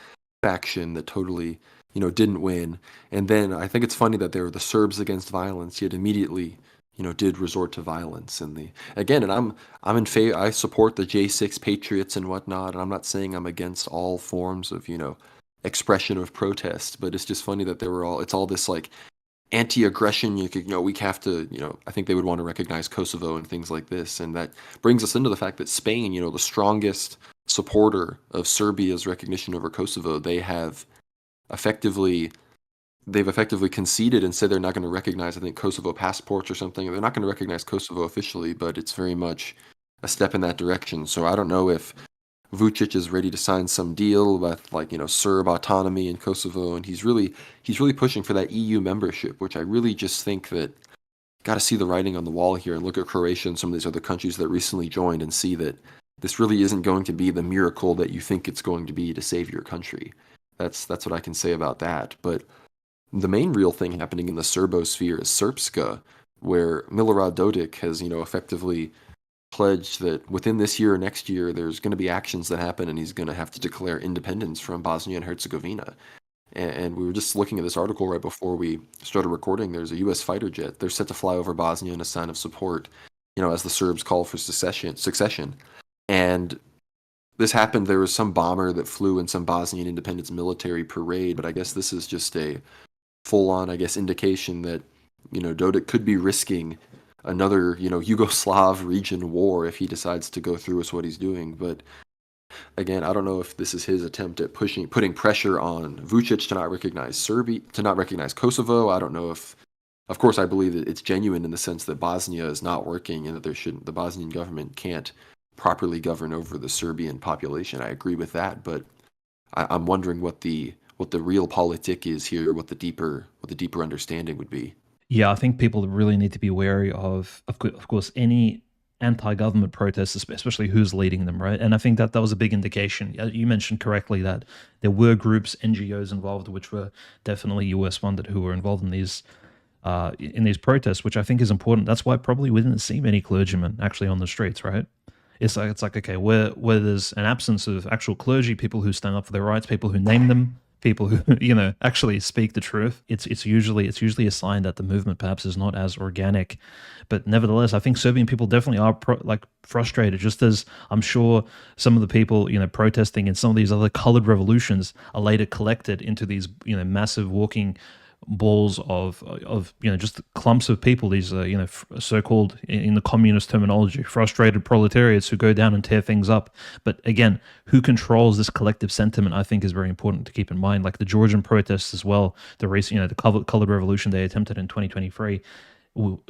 faction that totally, didn't win. And then I think it's funny that they were the Serbs Against Violence, yet immediately, did resort to violence. And I'm in favor. I support the J6 patriots and whatnot, and I'm not saying I'm against all forms of, expression of protest, but it's just funny that it's all this like anti-aggression. We have to, I think they would want to recognize Kosovo and things like this. And that brings us into the fact that Spain, the strongest supporter of Serbia's recognition over Kosovo, they've effectively conceded and said they're not going to recognize, I think, Kosovo passports or something. They're not going to recognize Kosovo officially, but it's very much a step in that direction. So I don't know if Vucic is ready to sign some deal with Serb autonomy in Kosovo, and he's really pushing for that EU membership, which I really just think that got to see the writing on the wall here and look at Croatia and some of these other countries that recently joined and see that this really isn't going to be the miracle that you think it's going to be to save your country. That's what I can say about that. But the main real thing happening in the Serbosphere is Srpska, where Milorad Dodik has, effectively pledged that within this year or next year, there's going to be actions that happen and he's going to have to declare independence from Bosnia and Herzegovina. And we were just looking at this article right before we started recording. There's a U.S. fighter jet. They're set to fly over Bosnia in a sign of support, as the Serbs call for succession. And this happened. There was some bomber that flew in some Bosnian independence military parade, but I guess this is just a full-on, I guess, indication that, Dodik could be risking another, Yugoslav region war if he decides to go through with what he's doing. But again, I don't know if this is his attempt at putting pressure on Vucic to not recognize Serbia, to not recognize Kosovo. I don't know if, of course, I believe that it's genuine in the sense that Bosnia is not working and that the Bosnian government can't properly govern over the Serbian population. I agree with that, but I'm wondering what the real politic is here, what the deeper understanding would be. Yeah, I think people really need to be wary of course, any anti-government protests, especially who's leading them, right? And I think that that was a big indication. You mentioned correctly that there were groups, NGOs involved, which were definitely US funded, who were involved in these protests, which I think is important. That's why probably we didn't see many clergymen actually on the streets, right? It's like okay, where there's an absence of actual clergy, people who stand up for their rights, people who name them, people who actually speak the truth. It's usually a sign that the movement perhaps is not as organic. But nevertheless, I think Serbian people definitely are frustrated, just as I'm sure some of the people protesting in some of these other colored revolutions are later collected into these massive walking balls of just clumps of people, these so-called, in the communist terminology, frustrated proletariats who go down and tear things up. But again, who controls this collective sentiment, I think, is very important to keep in mind. Like the Georgian protests as well, the race, the colored revolution they attempted in 2023.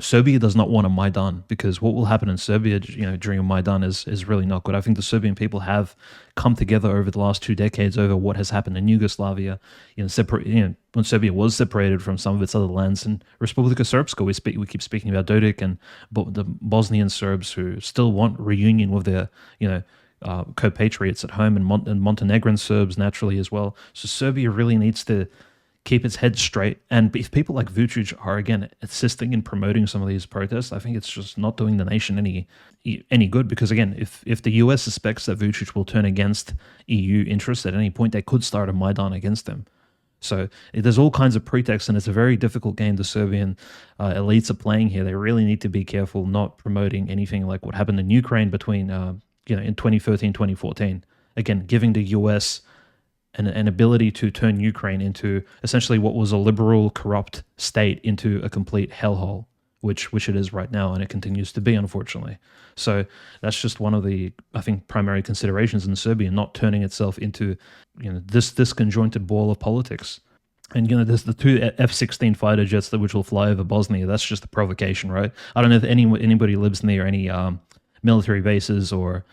Serbia does not want a Maidan, because what will happen in Serbia, during a Maidan is really not good. I think the Serbian people have come together over the last 2 decades over what has happened in Yugoslavia. When Serbia was separated from some of its other lands, and Republika Srpska, we keep speaking about Dodik and the Bosnian Serbs who still want reunion with their co-patriots at home, and Montenegrin Serbs naturally as well. So Serbia really needs to keep its head straight. And if people like Vucic are again assisting in promoting some of these protests, I think it's just not doing the nation any good. Because again, if the US suspects that Vucic will turn against EU interests at any point, they could start a Maidan against them. So there's all kinds of pretexts, and it's a very difficult game the Serbian elites are playing here. They really need to be careful not promoting anything like what happened in Ukraine between in 2013, 2014. Again, giving the US an ability to turn Ukraine into essentially what was a liberal, corrupt state into a complete hellhole, which it is right now, and it continues to be, unfortunately. So that's just one of the, I think, primary considerations in Serbia, not turning itself into this disconjointed ball of politics. And there's the two F-16 fighter jets which will fly over Bosnia. That's just a provocation, right? I don't know if anybody lives near any military bases or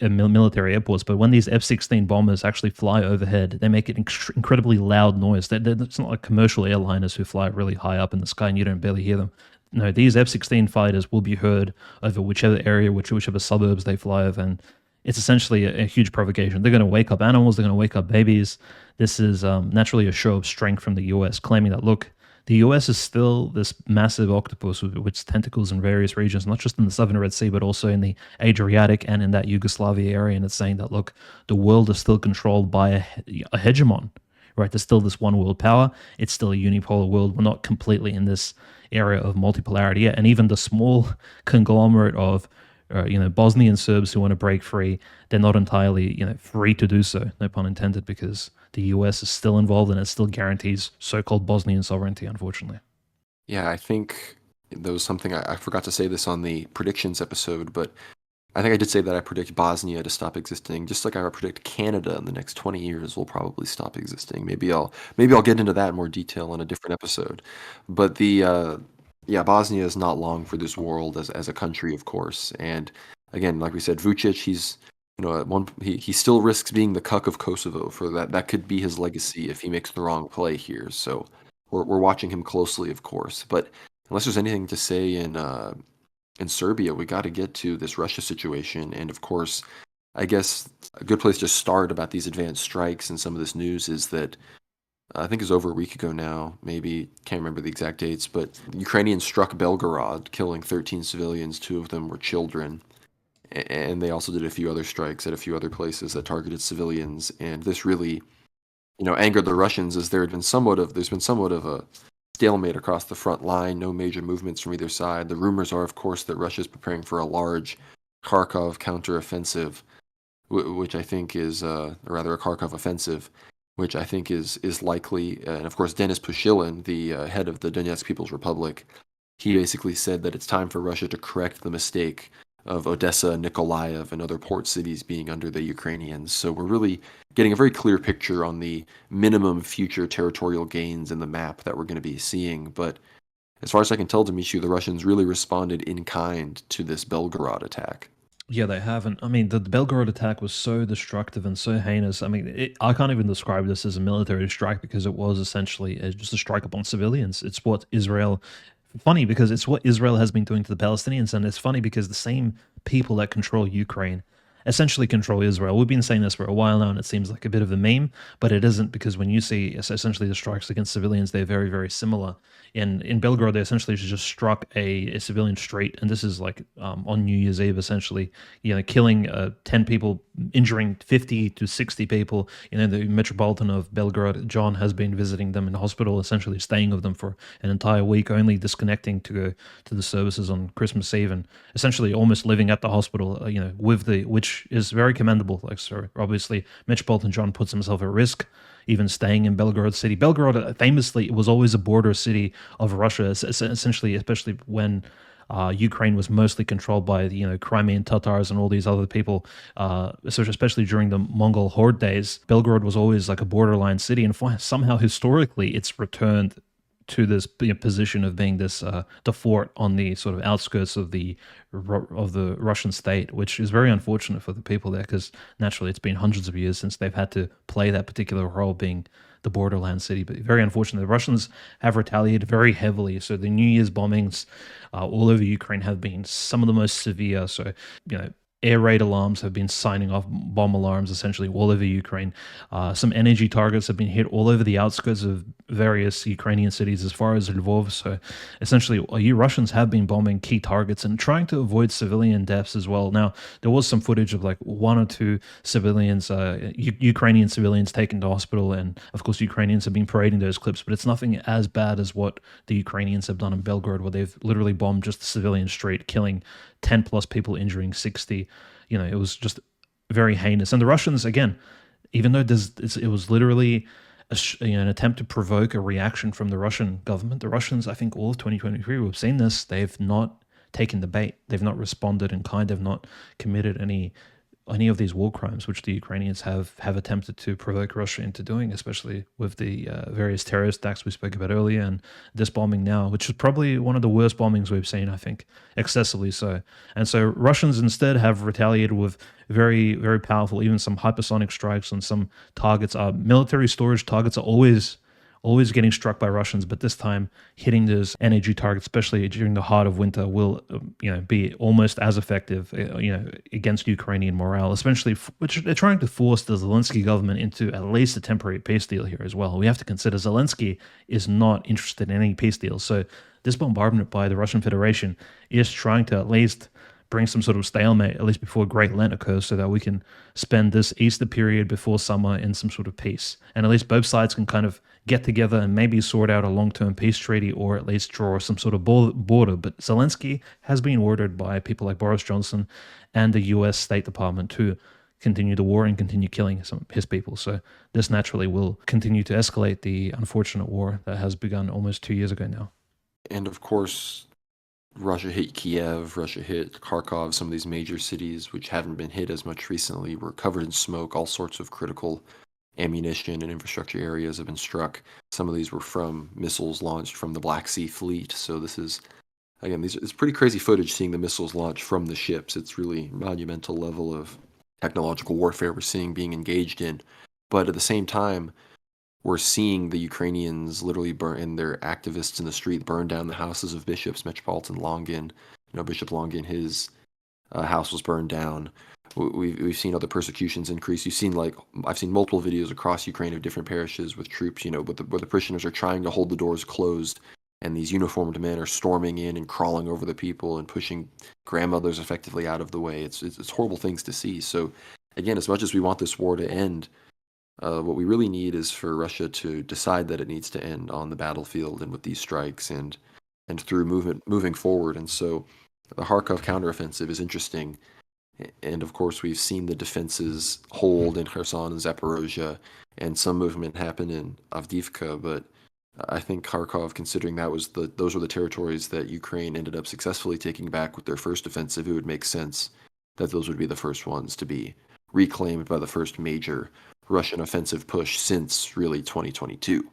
military airports, but when these F-16 bombers actually fly overhead, they make an incredibly loud noise. It's not like commercial airliners who fly really high up in the sky and you don't barely hear them. No, these F-16 fighters will be heard over whichever area, whichever suburbs they fly over, and it's essentially a huge provocation. They're going to wake up animals, they're going to wake up babies. This is naturally a show of strength from the US, claiming that, look, the US is still this massive octopus with its tentacles in various regions, not just in the southern Red Sea, but also in the Adriatic and in that Yugoslavia area. And it's saying that, look, the world is still controlled by a hegemon, right? There's still this one world power. It's still a unipolar world. We're not completely in this area of multipolarity yet. And even the small conglomerate of Bosnian Serbs who want to break free, they're not entirely, free to do so, no pun intended, because the US is still involved and it still guarantees so-called Bosnian sovereignty, unfortunately. Yeah, I think there was something I forgot to say this on the predictions episode, but I think I did say that I predict Bosnia to stop existing, just like I predict Canada in the next 20 years will probably stop existing. Maybe I'll get into that in more detail in a different episode. But yeah, Bosnia is not long for this world as a country, of course. And again, like we said, Vucic, he's at he still risks being the cuck of Kosovo for that. That could be his legacy if he makes the wrong play here. So we're watching him closely, of course. But unless there's anything to say in Serbia, we got to get to this Russia situation. And of course, I guess a good place to start about these advanced strikes and some of this news is that I think it was over a week ago now, maybe, can't remember the exact dates, but Ukrainians struck Belgorod, killing 13 civilians. 2 of them were children. And they also did a few other strikes at a few other places that targeted civilians. And this really angered the Russians is there's been somewhat of a stalemate across the front line, no major movements from either side. The rumors are, of course, that Russia is preparing for a large Kharkov counteroffensive, which I think is, or rather, a Kharkov offensive, which I think is likely. And of course, Denis Pushilin, the head of the Donetsk People's Republic, he basically said that it's time for Russia to correct the mistake of Odessa, Nikolaev, and other port cities being under the Ukrainians. So we're really getting a very clear picture on the minimum future territorial gains in the map that we're going to be seeing. But as far as I can tell, Dimitri, the Russians really responded in kind to this Belgorod attack. Yeah, they haven't. I mean, the Belgorod attack was so destructive and so heinous. I mean, I can't even describe this as a military strike because it was essentially just a strike upon civilians. It's what Israel. Funny because it's what Israel has been doing to the Palestinians, and it's funny because the same people that control Ukraine essentially control Israel. We've been saying this for a while now, and it seems like a bit of a meme, but it isn't because when you see essentially the strikes against civilians, they're very, very similar. In Belgrade, they essentially just struck a civilian street, and this is like on New Year's Eve, essentially, killing 10 people, injuring 50 to 60 people. The Metropolitan of Belgrade, John, has been visiting them in hospital, essentially staying with them for an entire week, only disconnecting to go to the services on Christmas Eve, and essentially almost living at the hospital, which is very commendable. Like, so obviously, Metropolitan John puts himself at risk, even staying in Belgorod city. Belgorod, famously, was always a border city of Russia, essentially, especially when Ukraine was mostly controlled by the Crimean Tatars and all these other people. So especially during the Mongol horde days, Belgorod was always like a borderline city, and somehow historically it's returned to this position of being this the fort on the sort of outskirts of the Russian state, which is very unfortunate for the people there because naturally it's been hundreds of years since they've had to play that particular role, being the borderland city. But very unfortunate, the Russians have retaliated very heavily. So the New Year's bombings all over Ukraine have been some of the most severe. So air raid alarms have been signing off bomb alarms essentially all over Ukraine. Some energy targets have been hit all over the outskirts of various Ukrainian cities as far as Lvov. So essentially, you Russians have been bombing key targets and trying to avoid civilian deaths as well. Now, there was some footage of like one or two civilians, Ukrainian civilians taken to hospital. And of course, Ukrainians have been parading those clips, but it's nothing as bad as what the Ukrainians have done in Belgrade, where they've literally bombed just the civilian street, killing 10 plus people, injuring 60. It was just very heinous. And the Russians, again, even though it was literally an attempt to provoke a reaction from the Russian government, the Russians, I think all of 2023, we've seen this, they've not taken the bait. They've not responded in kind. They've not committed any of these war crimes, which the Ukrainians have attempted to provoke Russia into doing, especially with the various terrorist attacks we spoke about earlier, and this bombing now, which is probably one of the worst bombings we've seen, I think, excessively so. And so Russians instead have retaliated with very, very powerful, even some hypersonic strikes on some targets. Military storage targets are always getting struck by Russians, but this time hitting those energy targets, especially during the heart of winter, will be almost as effective, against Ukrainian morale. Especially, which they're trying to force the Zelensky government into at least a temporary peace deal here as well. We have to consider Zelensky is not interested in any peace deals, so this bombardment by the Russian Federation is trying to at least bring some sort of stalemate, at least before Great Lent occurs, so that we can spend this Easter period before summer in some sort of peace. And at least both sides can kind of get together and maybe sort out a long-term peace treaty, or at least draw some sort of border. But Zelensky has been ordered by people like Boris Johnson and the US State Department to continue the war and continue killing his people. So this naturally will continue to escalate the unfortunate war that has begun almost 2 years ago now. And of course, Russia hit Kiev, Russia hit Kharkov, some of these major cities which haven't been hit as much recently were covered in smoke. All sorts of critical ammunition and infrastructure areas have been struck. Some of these were from missiles launched from the Black Sea Fleet. So this is, again, it's pretty crazy footage seeing the missiles launch from the ships. It's really monumental level of technological warfare we're seeing being engaged in. But at the same time, we're seeing the Ukrainians literally burn, and their activists in the street burn down the houses of bishops. Metropolitan Longin, Bishop Longin, his house was burned down. We've seen other persecutions increase. I've seen multiple videos across Ukraine of different parishes with troops, where the parishioners are trying to hold the doors closed, and these uniformed men are storming in and crawling over the people and pushing grandmothers effectively out of the way. It's horrible things to see. So again, as much as we want this war to end, What we really need is for Russia to decide that it needs to end on the battlefield and with these strikes and through moving forward. And so the Kharkov counteroffensive is interesting. And of course, we've seen the defenses hold in Kherson and Zaporozhye, and some movement happen in Avdiivka. But I think Kharkov, considering those were the territories that Ukraine ended up successfully taking back with their first offensive, it would make sense that those would be the first ones to be reclaimed by the first major Russian offensive push since really 2022.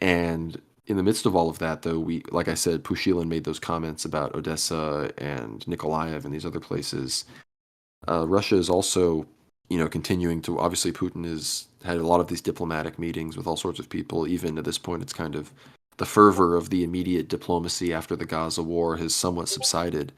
And in the midst of all of that, though, like I said, Pushilin made those comments about Odessa and Nikolaev and these other places. Russia is also, continuing to. Obviously, Putin has had a lot of these diplomatic meetings with all sorts of people. Even at this point, it's kind of the fervor of the immediate diplomacy after the Gaza war has somewhat subsided.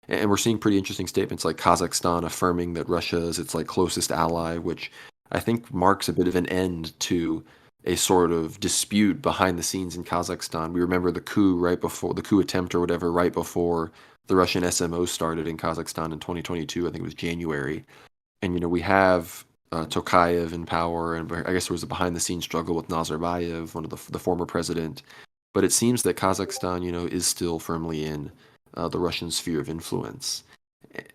And we're seeing pretty interesting statements like Kazakhstan affirming that Russia is its like closest ally, which I think marks a bit of an end to a sort of dispute behind the scenes in Kazakhstan. We remember the coup attempt or whatever right before the Russian SMO started in Kazakhstan in 2022. I think it was January. And we have Tokayev in power, and I guess there was a behind the scenes struggle with Nazarbayev, one of the former president. But it seems that Kazakhstan, is still firmly in the Russian sphere of influence.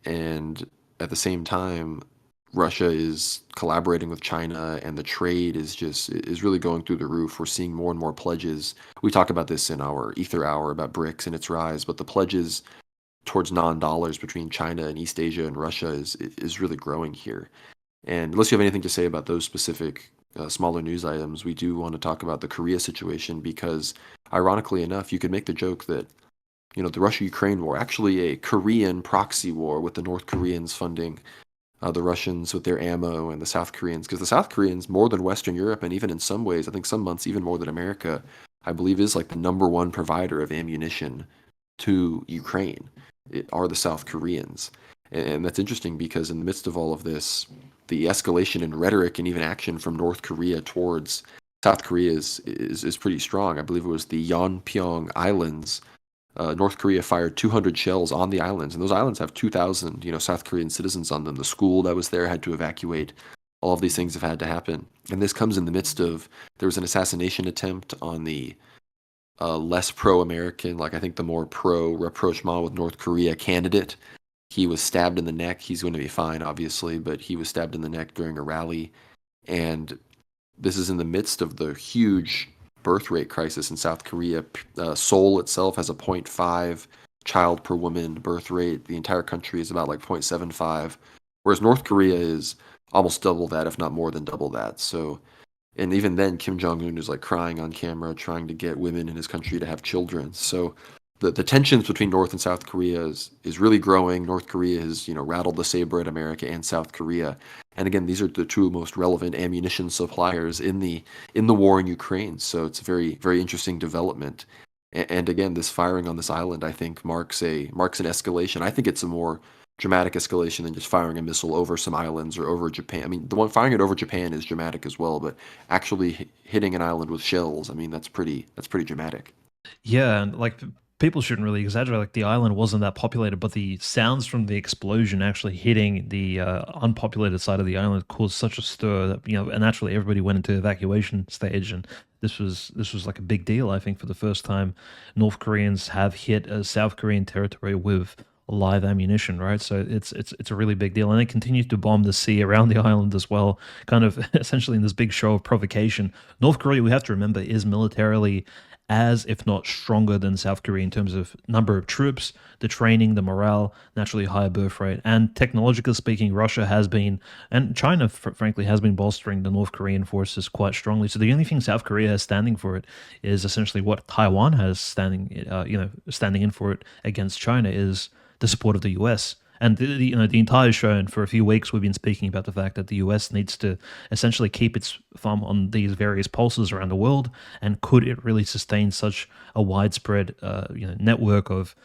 And at the same time, Russia is collaborating with China, and the trade is really going through the roof. We're seeing more and more pledges. We talk about this in our Ether Hour about BRICS and its rise, but the pledges towards non-dollars between China and East Asia and Russia is really growing here. And unless you have anything to say about those specific smaller news items, we do want to talk about the Korea situation because, ironically enough, you could make the joke that the Russia-Ukraine war, actually a Korean proxy war with the North Koreans funding the Russians with their ammo and the South Koreans, because the South Koreans, more than Western Europe, and even in some ways, I think some months even more than America, I believe is like the number one provider of ammunition to Ukraine, are the South Koreans. And that's interesting because in the midst of all of this, the escalation in rhetoric and even action from North Korea towards South Korea is pretty strong. I believe it was the Yeonpyeong Islands. North Korea fired 200 shells on the islands, and those islands have 2,000, South Korean citizens on them. The school that was there had to evacuate. All of these things have had to happen, and this comes in the midst of there was an assassination attempt on the less pro-American, like I think the more pro-rapprochement with North Korea candidate. He was stabbed in the neck. He's going to be fine, obviously, but he was stabbed in the neck during a rally, and this is in the midst of the huge birth rate crisis in South Korea. Seoul itself has a 0.5 child per woman birth rate. The entire country is about like 0.75, whereas North Korea is almost double that, if not more than double that. So, and even then, Kim Jong-un is like crying on camera, trying to get women in his country to have children. So the tensions between North and South Korea is really growing. North Korea has, rattled the saber at America and South Korea. And again, these are the two most relevant ammunition suppliers in the war in Ukraine. So it's a very, very interesting development. And again, this firing on this island, I think, marks an escalation. I think it's a more dramatic escalation than just firing a missile over some islands or over Japan. I mean, the one firing it over Japan is dramatic as well, but actually hitting an island with shells, I mean, that's pretty dramatic. Yeah, and like people shouldn't really exaggerate. Like the island wasn't that populated, but the sounds from the explosion actually hitting the unpopulated side of the island caused such a stir that and naturally everybody went into evacuation stage, and this was like a big deal. I think for the first time, North Koreans have hit a South Korean territory with live ammunition, right? So it's a really big deal, and they continue to bomb the sea around the island as well, kind of essentially in this big show of provocation. North Korea, we have to remember, is militarily as, if not stronger than South Korea in terms of number of troops, the training, the morale, naturally higher birth rate. And technologically speaking, Russia has been, and China, frankly, has been bolstering the North Korean forces quite strongly. So the only thing South Korea has standing for it is essentially what Taiwan has standing in for it against China is the support of the US. And the entire show, and for a few weeks, we've been speaking about the fact that the US needs to essentially keep its thumb on these various pulses around the world. And could it really sustain such a widespread, network of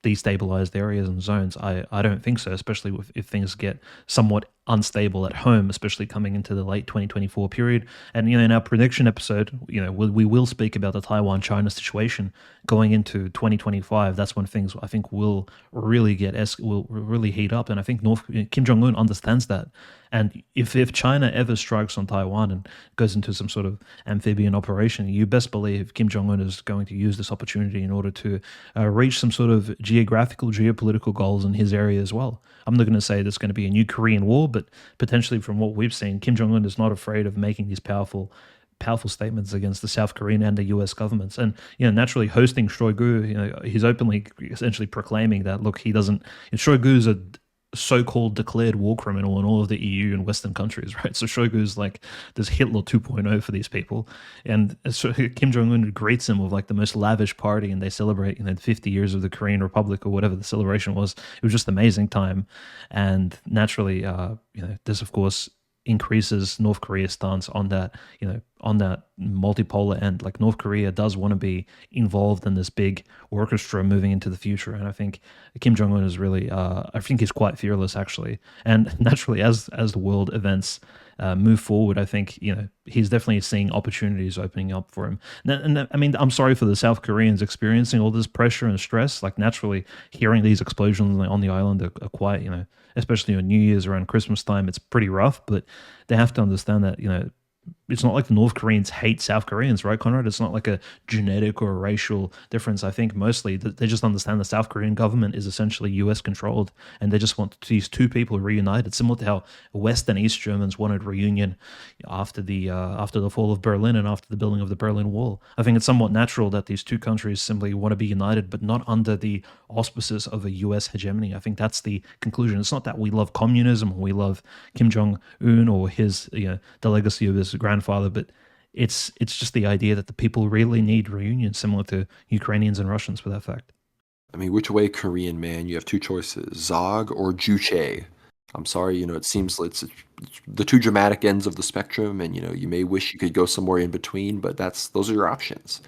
destabilized areas and zones? I don't think so, especially if things get somewhat unstable at home, especially coming into the late 2024 period. And in our prediction episode, we will speak about the Taiwan-China situation going into 2025. That's when things I think will really will really heat up. And I think North Kim Jong Un understands that. And if China ever strikes on Taiwan and goes into some sort of amphibian operation, you best believe Kim Jong Un is going to use this opportunity in order to reach some sort of geopolitical goals in his area as well. I'm not going to say there's going to be a new Korean War, but potentially from what we've seen, Kim Jong Un is not afraid of making these powerful statements against the South Korean and the U.S. governments, and naturally hosting Shoigu, he's openly essentially proclaiming that look, he doesn't. Shoigu is a so-called declared war criminal in all of the EU and Western countries, right? So Shoigu's like this Hitler 2.0 for these people, and so Kim Jong Un greets him with like the most lavish party, and they celebrate 50 years of the Korean Republic or whatever the celebration was. It was just an amazing time, and naturally, this of course increases North Korea's stance on that, on that multipolar end. Like North Korea does want to be involved in this big orchestra moving into the future, and I think Kim Jong Un is really, I think he's quite fearless actually. And naturally, as the world events move forward, I think he's definitely seeing opportunities opening up for him. And I mean, I'm sorry for the South Koreans experiencing all this pressure and stress. Like naturally, hearing these explosions on the island are quite, especially on New Year's around Christmas time, it's pretty rough. But they have to understand that it's not like the North Koreans hate South Koreans, right, Conrad? It's not like a genetic or a racial difference. I think mostly they just understand the South Korean government is essentially US controlled, and they just want these two people reunited, similar to how West and East Germans wanted reunion after the fall of Berlin and after the building of the Berlin Wall. I think it's somewhat natural that these two countries simply want to be united, but not under the auspices of a US hegemony. I think that's the conclusion. It's not that we love communism or we love Kim Jong Un or his the legacy of his grandfather, but it's just the idea that the people really need reunion, similar to Ukrainians and Russians for that fact. I mean, which way, Korean man? You have two choices: Zog or Juche. I'm sorry, it seems it's the two dramatic ends of the spectrum, and you may wish you could go somewhere in between, but those are your options.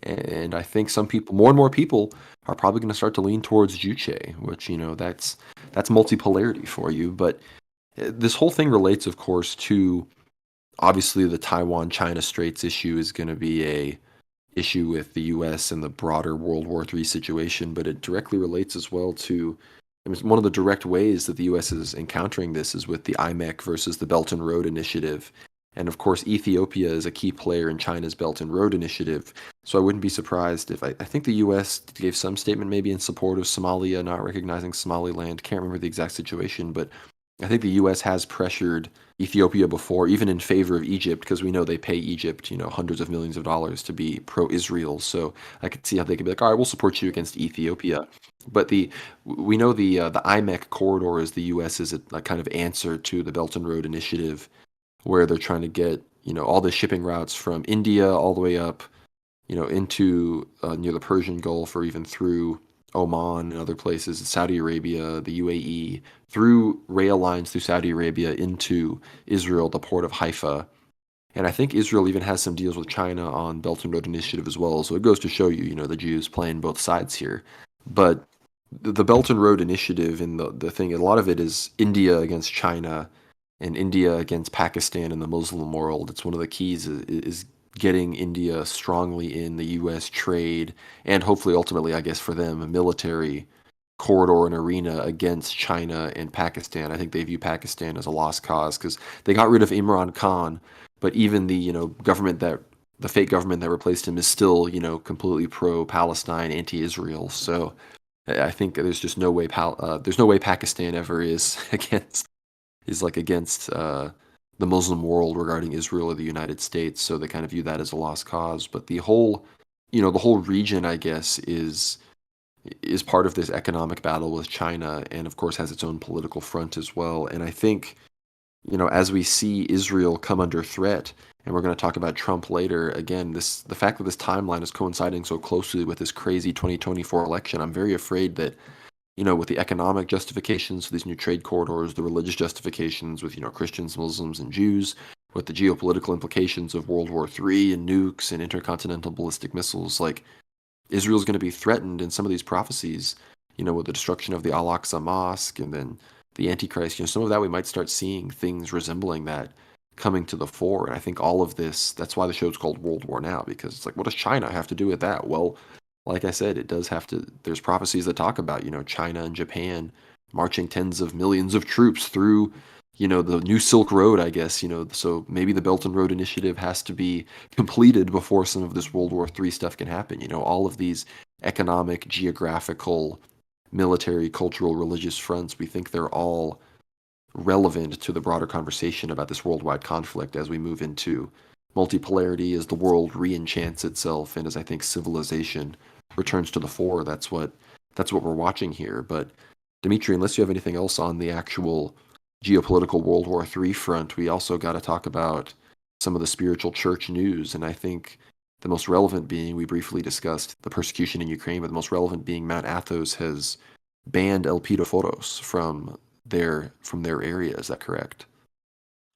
And I think some people, more and more people, are probably going to start to lean towards Juche, which that's multipolarity for you. But this whole thing relates, of course, to obviously the Taiwan-China Straits issue is going to be a issue with the U.S. and the broader World War III situation, but it directly relates as well to, I mean, one of the direct ways that the U.S. is encountering this is with the IMEC versus the Belt and Road Initiative. And of course, Ethiopia is a key player in China's Belt and Road Initiative. So I wouldn't be surprised if I think the U.S. gave some statement maybe in support of Somalia not recognizing Somaliland. Can't remember the exact situation, but I think the U.S. has pressured Ethiopia before, even in favor of Egypt, because we know they pay Egypt, hundreds of millions of dollars to be pro-Israel. So I could see how they could be like, all right, we'll support you against Ethiopia. But we know the IMEC corridor is the U.S.'s a kind of answer to the Belt and Road Initiative, where they're trying to get all the shipping routes from India all the way up, into near the Persian Gulf or even through Oman and other places, Saudi Arabia, the UAE, through rail lines through Saudi Arabia into Israel, the port of Haifa. And I think Israel even has some deals with China on Belt and Road Initiative as well. So it goes to show you, the Jews playing both sides here. But the Belt and Road Initiative and the thing, a lot of it is India against China and India against Pakistan and the Muslim world. It's one of the keys is getting India strongly in the U.S. trade and hopefully ultimately, I guess, for them, a military corridor and arena against China and Pakistan. I think they view Pakistan as a lost cause because they got rid of Imran Khan, but even the the fake government that replaced him is still completely pro-Palestine, anti-Israel. So I think there's just no way Pakistan ever is against the Muslim world regarding Israel or the United States, so they kind of view that as a lost cause. But the whole region, I guess, is part of this economic battle with China, and of course has its own political front as well. And I think, as we see Israel come under threat, and we're going to talk about Trump later, again, the fact that this timeline is coinciding so closely with this crazy 2024 election, I'm very afraid that with the economic justifications for these new trade corridors, the religious justifications with, Christians, Muslims, and Jews, with the geopolitical implications of World War III and nukes and intercontinental ballistic missiles, like Israel's going to be threatened in some of these prophecies, with the destruction of the Al-Aqsa Mosque and then the Antichrist, some of that we might start seeing things resembling that coming to the fore. And I think all of this, that's why the show's called World War Now, because it's like, what does China have to do with that? Well, like I said, it does have to, there's prophecies that talk about, China and Japan marching tens of millions of troops through, the new Silk Road, I guess, so maybe the Belt and Road Initiative has to be completed before some of this World War III stuff can happen. All of these economic, geographical, military, cultural, religious fronts, we think they're all relevant to the broader conversation about this worldwide conflict as we move into multipolarity, as the world re-enchants itself, and as I think civilization returns to the fore. That's what we're watching here. But Dimitri, unless you have anything else on the actual geopolitical World War III front, we also got to talk about some of the spiritual church news. And I think the most relevant being, we briefly discussed the persecution in Ukraine, but the most relevant being Mount Athos has banned Elpidophoros from their area. Is that correct?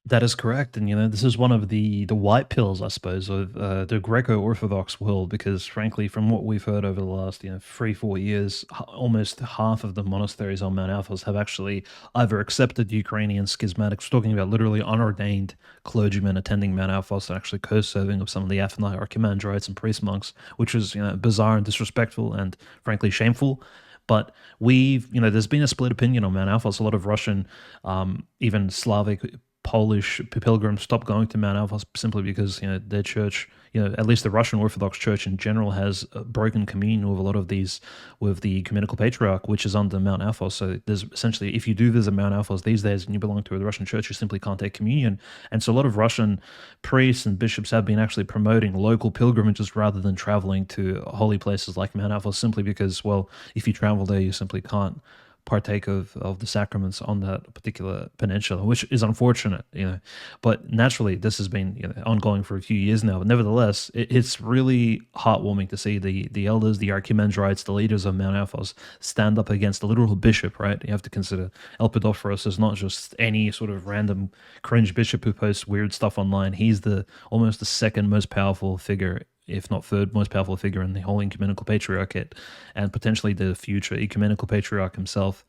That is correct, and this is one of the white pills, I suppose, of the Greco-Orthodox world. Because, frankly, from what we've heard over the last 3-4 years, almost half of the monasteries on Mount Athos have actually either accepted Ukrainian schismatics. We're talking about literally unordained clergymen attending Mount Athos and actually co-serving with some of the Athonite archimandrites and priest monks, which is bizarre and disrespectful and, frankly, shameful. But there's been a split opinion on Mount Athos. A lot of Russian, even Slavic, Polish pilgrims stopped going to Mount Athos simply because their church, at least the Russian Orthodox Church in general, has broken communion with a lot of these, with the Ecumenical Patriarch, which is under Mount Athos. So there's essentially, if you do visit Mount Athos these days and you belong to the Russian Church, you simply can't take communion. And so a lot of Russian priests and bishops have been actually promoting local pilgrimages rather than traveling to holy places like Mount Athos, simply because, well, if you travel there, you simply can't partake of the sacraments on that particular peninsula, which is unfortunate. But naturally, this has been ongoing for a few years now. But nevertheless, it's really heartwarming to see the elders, the archimandrites, the leaders of Mount Athos stand up against the literal bishop. Right? You have to consider Elpidophoros is not just any sort of random cringe bishop who posts weird stuff online. He's almost the second most powerful figure, if not third most powerful figure in the whole ecumenical patriarchate, and potentially the future ecumenical patriarch himself,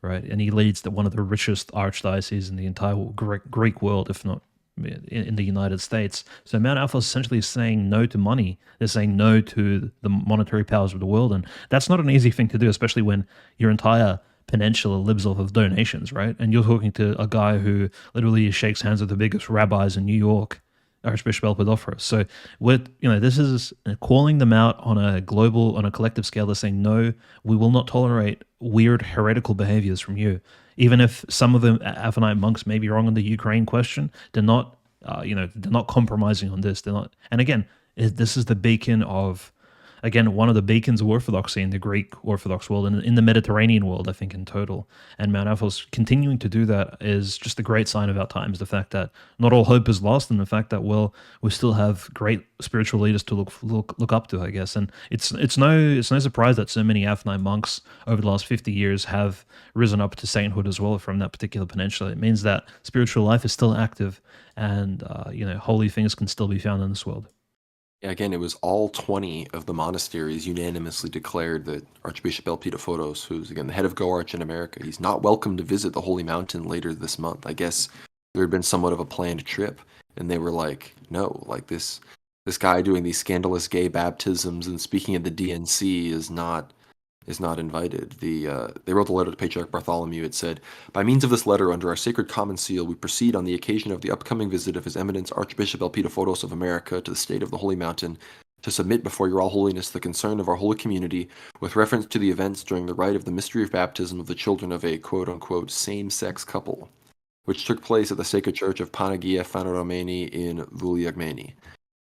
right? And he leads one of the richest archdioceses in the entire Greek world, if not in the United States. So Mount Athos essentially is saying no to money. They're saying no to the monetary powers of the world, and that's not an easy thing to do, especially when your entire peninsula lives off of donations, right? And you're talking to a guy who literally shakes hands with the biggest rabbis in New York, Archbishop Elpidophoros. So this is calling them out on a collective scale. They're saying, no, we will not tolerate weird heretical behaviors from you. Even if some of the Athonite monks may be wrong on the Ukraine question, they're not, they're not compromising on this. They're not. And again, this is the beacon of, again, one of the beacons of orthodoxy in the Greek Orthodox world and in the Mediterranean world, I think, in total. And Mount Athos continuing to do that is just a great sign of our times. The fact that not all hope is lost, and the fact that, well, we still have great spiritual leaders to look up to, I guess. And it's no surprise that so many Athonite monks over the last 50 years have risen up to sainthood as well from that particular peninsula. It means that spiritual life is still active, and holy things can still be found in this world. Yeah, again, it was all 20 of the monasteries unanimously declared that Archbishop Elpidophoros, who's again the head of GoArch in America, he's not welcome to visit the Holy Mountain later this month. I guess there had been somewhat of a planned trip, and they were like, no, like this guy doing these scandalous gay baptisms and speaking at the DNC is not invited. They wrote the letter to Patriarch Bartholomew. It said, "By means of this letter, under our sacred common seal, we proceed on the occasion of the upcoming visit of His Eminence Archbishop Elpidophoros of America to the state of the Holy Mountain, to submit before your all holiness the concern of our holy community with reference to the events during the rite of the mystery of baptism of the children of a quote-unquote same-sex couple, which took place at the Sacred Church of Panagia Phaneromeni in Vouliagmeni.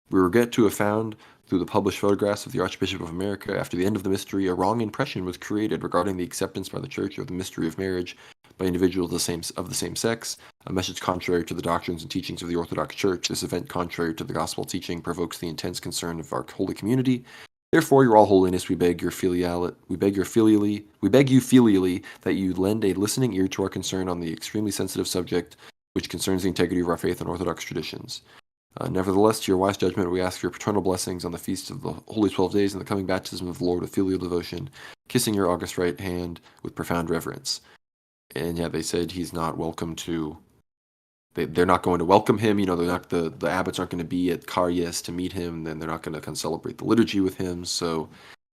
We regret to have found, through the published photographs of the Archbishop of America, after the end of the mystery, a wrong impression was created regarding the acceptance by the Church of the mystery of marriage by individuals of the same sex, a message contrary to the doctrines and teachings of the Orthodox Church. This event, contrary to the gospel teaching, provokes the intense concern of our holy community. Therefore, your all holiness, we beg you filially that you lend a listening ear to our concern on the extremely sensitive subject which concerns the integrity of our faith and Orthodox traditions. Nevertheless, to your wise judgment, we ask your paternal blessings on the feast of the Holy 12 Days and the coming baptism of the Lord with filial devotion, kissing your august right hand with profound reverence." And yeah, they said he's not welcome to. They're not going to welcome him. They're not the abbots aren't going to be at Karyas to meet him. Then they're not going to come celebrate the liturgy with him. So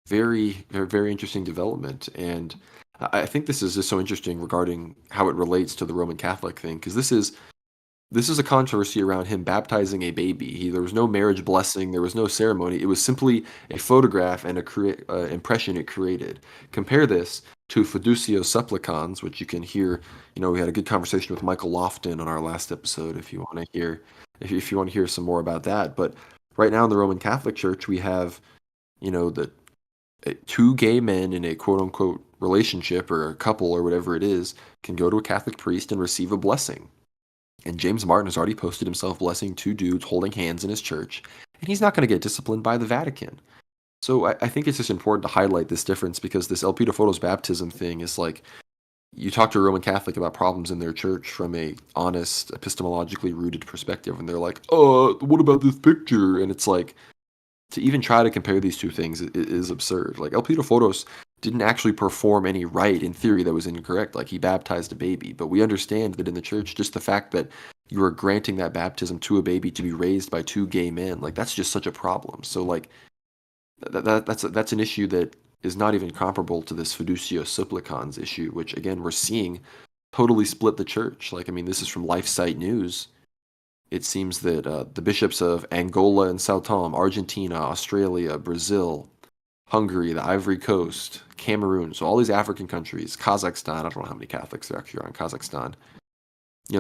very, very, very interesting development. And I think this is just so interesting regarding how it relates to the Roman Catholic thing, because this is a controversy around him baptizing a baby. There was no marriage blessing, there was no ceremony. It was simply a photograph and a impression it created. Compare this to Fiducio Supplicans, which you can hear. We had a good conversation with Michael Lofton on our last episode. If you want to hear, if you want to hear some more about that. But right now in the Roman Catholic Church, we have, the two gay men in a quote unquote relationship or a couple or whatever it is can go to a Catholic priest and receive a blessing. And James Martin has already posted himself blessing two dudes holding hands in his church, and he's not going to get disciplined by the Vatican. So I think it's just important to highlight this difference, because this Elpida Photos baptism thing is like, you talk to a Roman Catholic about problems in their church from a honest, epistemologically rooted perspective, and they're like, what about this picture? And it's like, to even try to compare these two things is absurd. Like, Elpida Photos didn't actually perform any rite in theory that was incorrect. Like, he baptized a baby, but we understand that in the church, just the fact that you are granting that baptism to a baby to be raised by two gay men, like, that's just such a problem. So like, that's an issue that is not even comparable to this Fiducio Supplicans issue, which again we're seeing totally split the church. Like, I mean, this is from LifeSite News. It seems that the bishops of Angola and Sao Tome, Argentina, Australia, Brazil, Hungary, the Ivory Coast, Cameroon, so all these African countries, Kazakhstan, I don't know how many Catholics there actually are in Kazakhstan.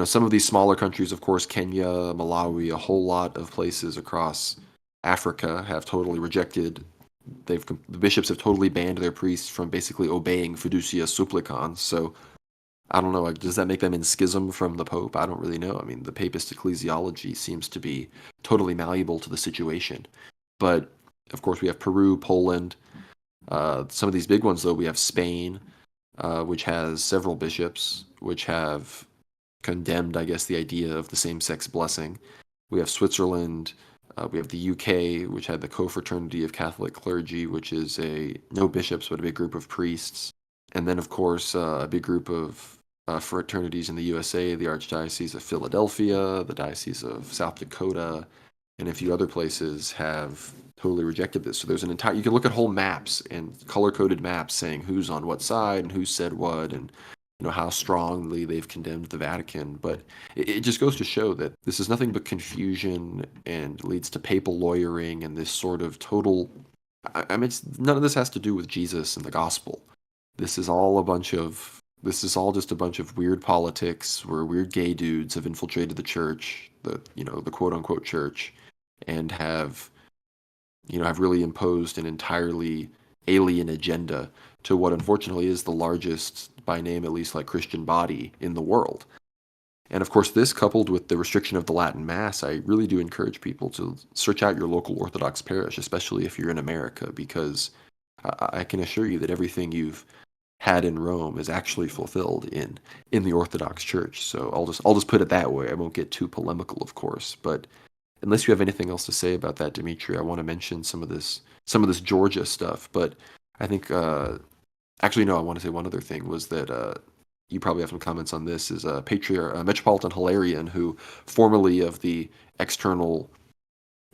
Some of these smaller countries, of course, Kenya, Malawi, a whole lot of places across Africa have totally rejected. The bishops have totally banned their priests from basically obeying Fiducia Supplicans. So I don't know, like, does that make them in schism from the Pope? I don't really know. I mean, the papist ecclesiology seems to be totally malleable to the situation. But of course, we have Peru, Poland. Some of these big ones, though, we have Spain, which has several bishops, which have condemned, I guess, the idea of the same-sex blessing. We have Switzerland. We have the UK, which had the Co-Fraternity of Catholic Clergy, which is no bishops, but a big group of priests. And then, of course, a big group of fraternities in the USA, the Archdiocese of Philadelphia, the Diocese of South Dakota, and a few other places have totally rejected this. So there's you can look at whole maps and color-coded maps saying who's on what side and who said what, and how strongly they've condemned the Vatican. But it just goes to show that this is nothing but confusion and leads to papal lawyering and this sort of total. I mean, none of this has to do with Jesus and the gospel. This is all just a bunch of weird politics where weird gay dudes have infiltrated the church, the quote unquote church, and have really imposed an entirely alien agenda to what unfortunately is the largest, by name at least, like Christian body in the world. And of course, this coupled with the restriction of the Latin Mass, I really do encourage people to search out your local Orthodox parish, especially if you're in America, because I can assure you that everything you've had in Rome is actually fulfilled in the Orthodox Church. So I'll just put it that way. I won't get too polemical, of course, but unless you have anything else to say about that, Dimitri, I want to mention some of this Georgia stuff. But I think actually no, I want to say one other thing was that you probably have some comments on this. Is Metropolitan Hilarion, who formerly of the external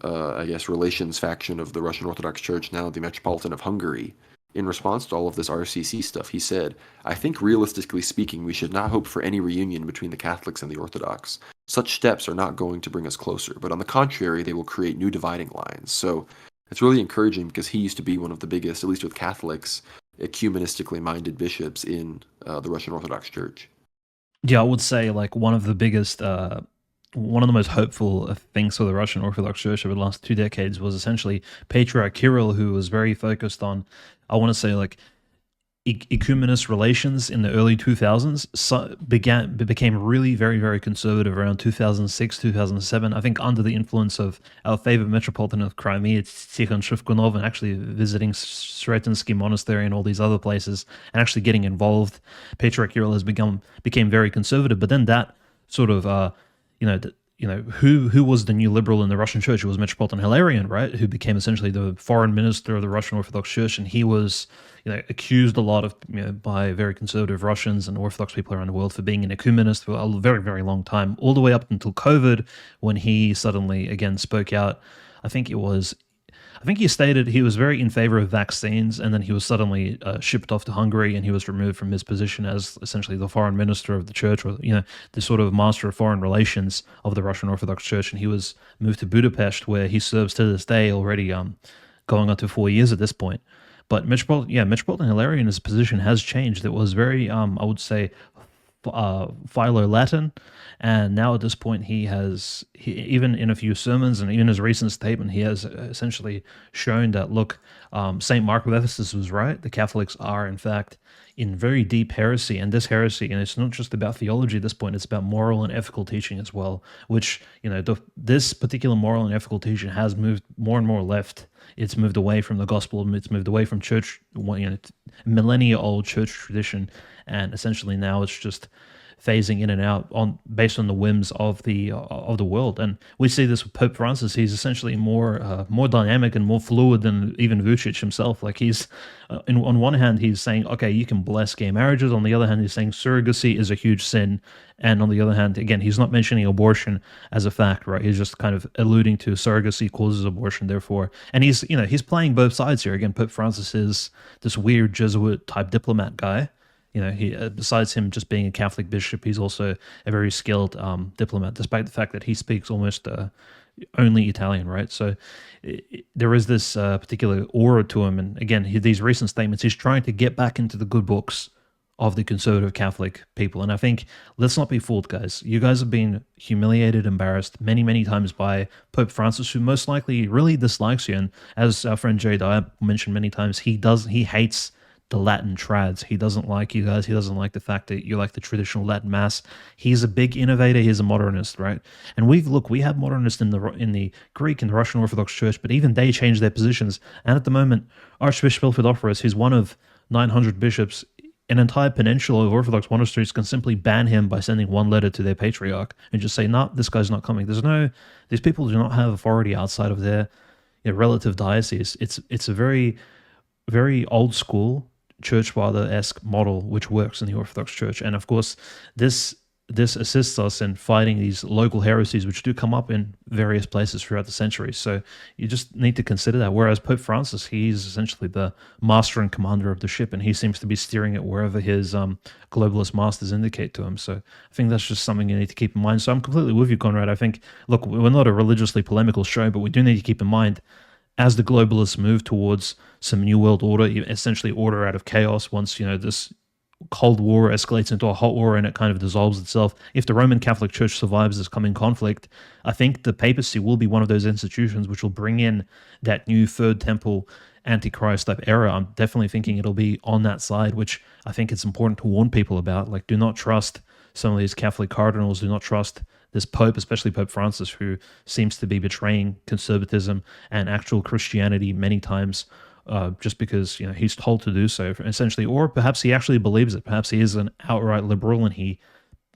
I guess relations faction of the Russian Orthodox Church, now the Metropolitan of Hungary. In response to all of this RCC stuff, he said, "I think realistically speaking, we should not hope for any reunion between the Catholics and the Orthodox. Such steps are not going to bring us closer, but on the contrary, they will create new dividing lines." So it's really encouraging, because he used to be one of the biggest, at least with Catholics, ecumenistically minded bishops in the Russian Orthodox Church. Yeah, I would say like one of the biggest, one of the most hopeful things for the Russian Orthodox Church over the last 2 decades was essentially Patriarch Kirill, who was very focused on, I want to say, like ecumenist relations in the early 2000s. Became really very, very conservative around 2006, 2007. I think under the influence of our favorite Metropolitan of Crimea, Tikhon Shevkunov, and actually visiting Sretinsky Monastery and all these other places, and actually getting involved. Patriarch Kirill became very conservative, but then that sort of who was the new liberal in the Russian Church? It was Metropolitan Hilarion, right? Who became essentially the foreign minister of the Russian Orthodox Church, and he was, accused a lot of by very conservative Russians and Orthodox people around the world for being an ecumenist for a very, very long time, all the way up until COVID, when he suddenly again spoke out. I think it was I think he stated he was very in favor of vaccines, and then he was suddenly shipped off to Hungary, and he was removed from his position as essentially the foreign minister of the church, or the sort of master of foreign relations of the Russian Orthodox Church, and he was moved to Budapest, where he serves to this day, already going on to 4 years at this point. But Metropolitan Hilaire in his position has changed. It was very, I would say, Philo-Latin, and now at this point even in a few sermons and even his recent statement, he has essentially shown that, look, St. Mark of Ephesus was right. The Catholics are, in fact, in very deep heresy, and this heresy, and it's not just about theology at this point, it's about moral and ethical teaching as well, which, this particular moral and ethical teaching has moved more and more left. It's moved away from the gospel, it's moved away from church, millennia-old church tradition, and essentially now it's just phasing in and out based on the whims of the world. And we see this with Pope Francis. He's essentially more dynamic and more fluid than even Vucic himself. Like he's on one hand he's saying, okay, you can bless gay marriages. On the other hand, he's saying surrogacy is a huge sin. And on the other hand, again, he's not mentioning abortion as a fact, right? He's just kind of alluding to surrogacy causes abortion, therefore. And he's playing both sides here. Again, Pope Francis is this weird Jesuit type diplomat guy. He besides him just being a Catholic bishop, he's also a very skilled diplomat, despite the fact that he speaks almost only Italian, right? So there is this particular aura to him, and again, these recent statements, he's trying to get back into the good books of the conservative Catholic people. And I think, let's not be fooled, guys. You guys have been humiliated, embarrassed many, many times by Pope Francis, who most likely really dislikes you. And as our friend Jerry Dyer mentioned many times, he hates the Latin trads. He doesn't like you guys. He doesn't like the fact that you like the traditional Latin Mass. He's a big innovator. He's a modernist, right? And we have modernists in the Greek and the Russian Orthodox Church, but even they changed their positions. And at the moment, Archbishop Ilfidopoulos, who's one of 900 bishops, an entire peninsula of Orthodox monasteries can simply ban him by sending one letter to their patriarch and just say, "No, this guy's not coming." These people do not have authority outside of their relative diocese. It's a very, very old school church father-esque model which works in the Orthodox Church. And of course, this assists us in fighting these local heresies which do come up in various places throughout the centuries. So you just need to consider that. Whereas Pope Francis, he's essentially the master and commander of the ship, and he seems to be steering it wherever his globalist masters indicate to him. So I think that's just something you need to keep in mind. So I'm completely with you, Conrad. I think, look, we're not a religiously polemical show, but we do need to keep in mind, as the globalists move towards some new world order, essentially order out of chaos, once this Cold War escalates into a hot war and it kind of dissolves itself, if the Roman Catholic Church survives this coming conflict, I think the papacy will be one of those institutions which will bring in that new third temple antichrist type era. I'm definitely thinking it'll be on that side, which I think it's important to warn people about. Like, do not trust some of these Catholic cardinals, do not trust this Pope, especially Pope Francis, who seems to be betraying conservatism and actual Christianity many times, just because he's told to do so, essentially, or perhaps he actually believes it. Perhaps he is an outright liberal and he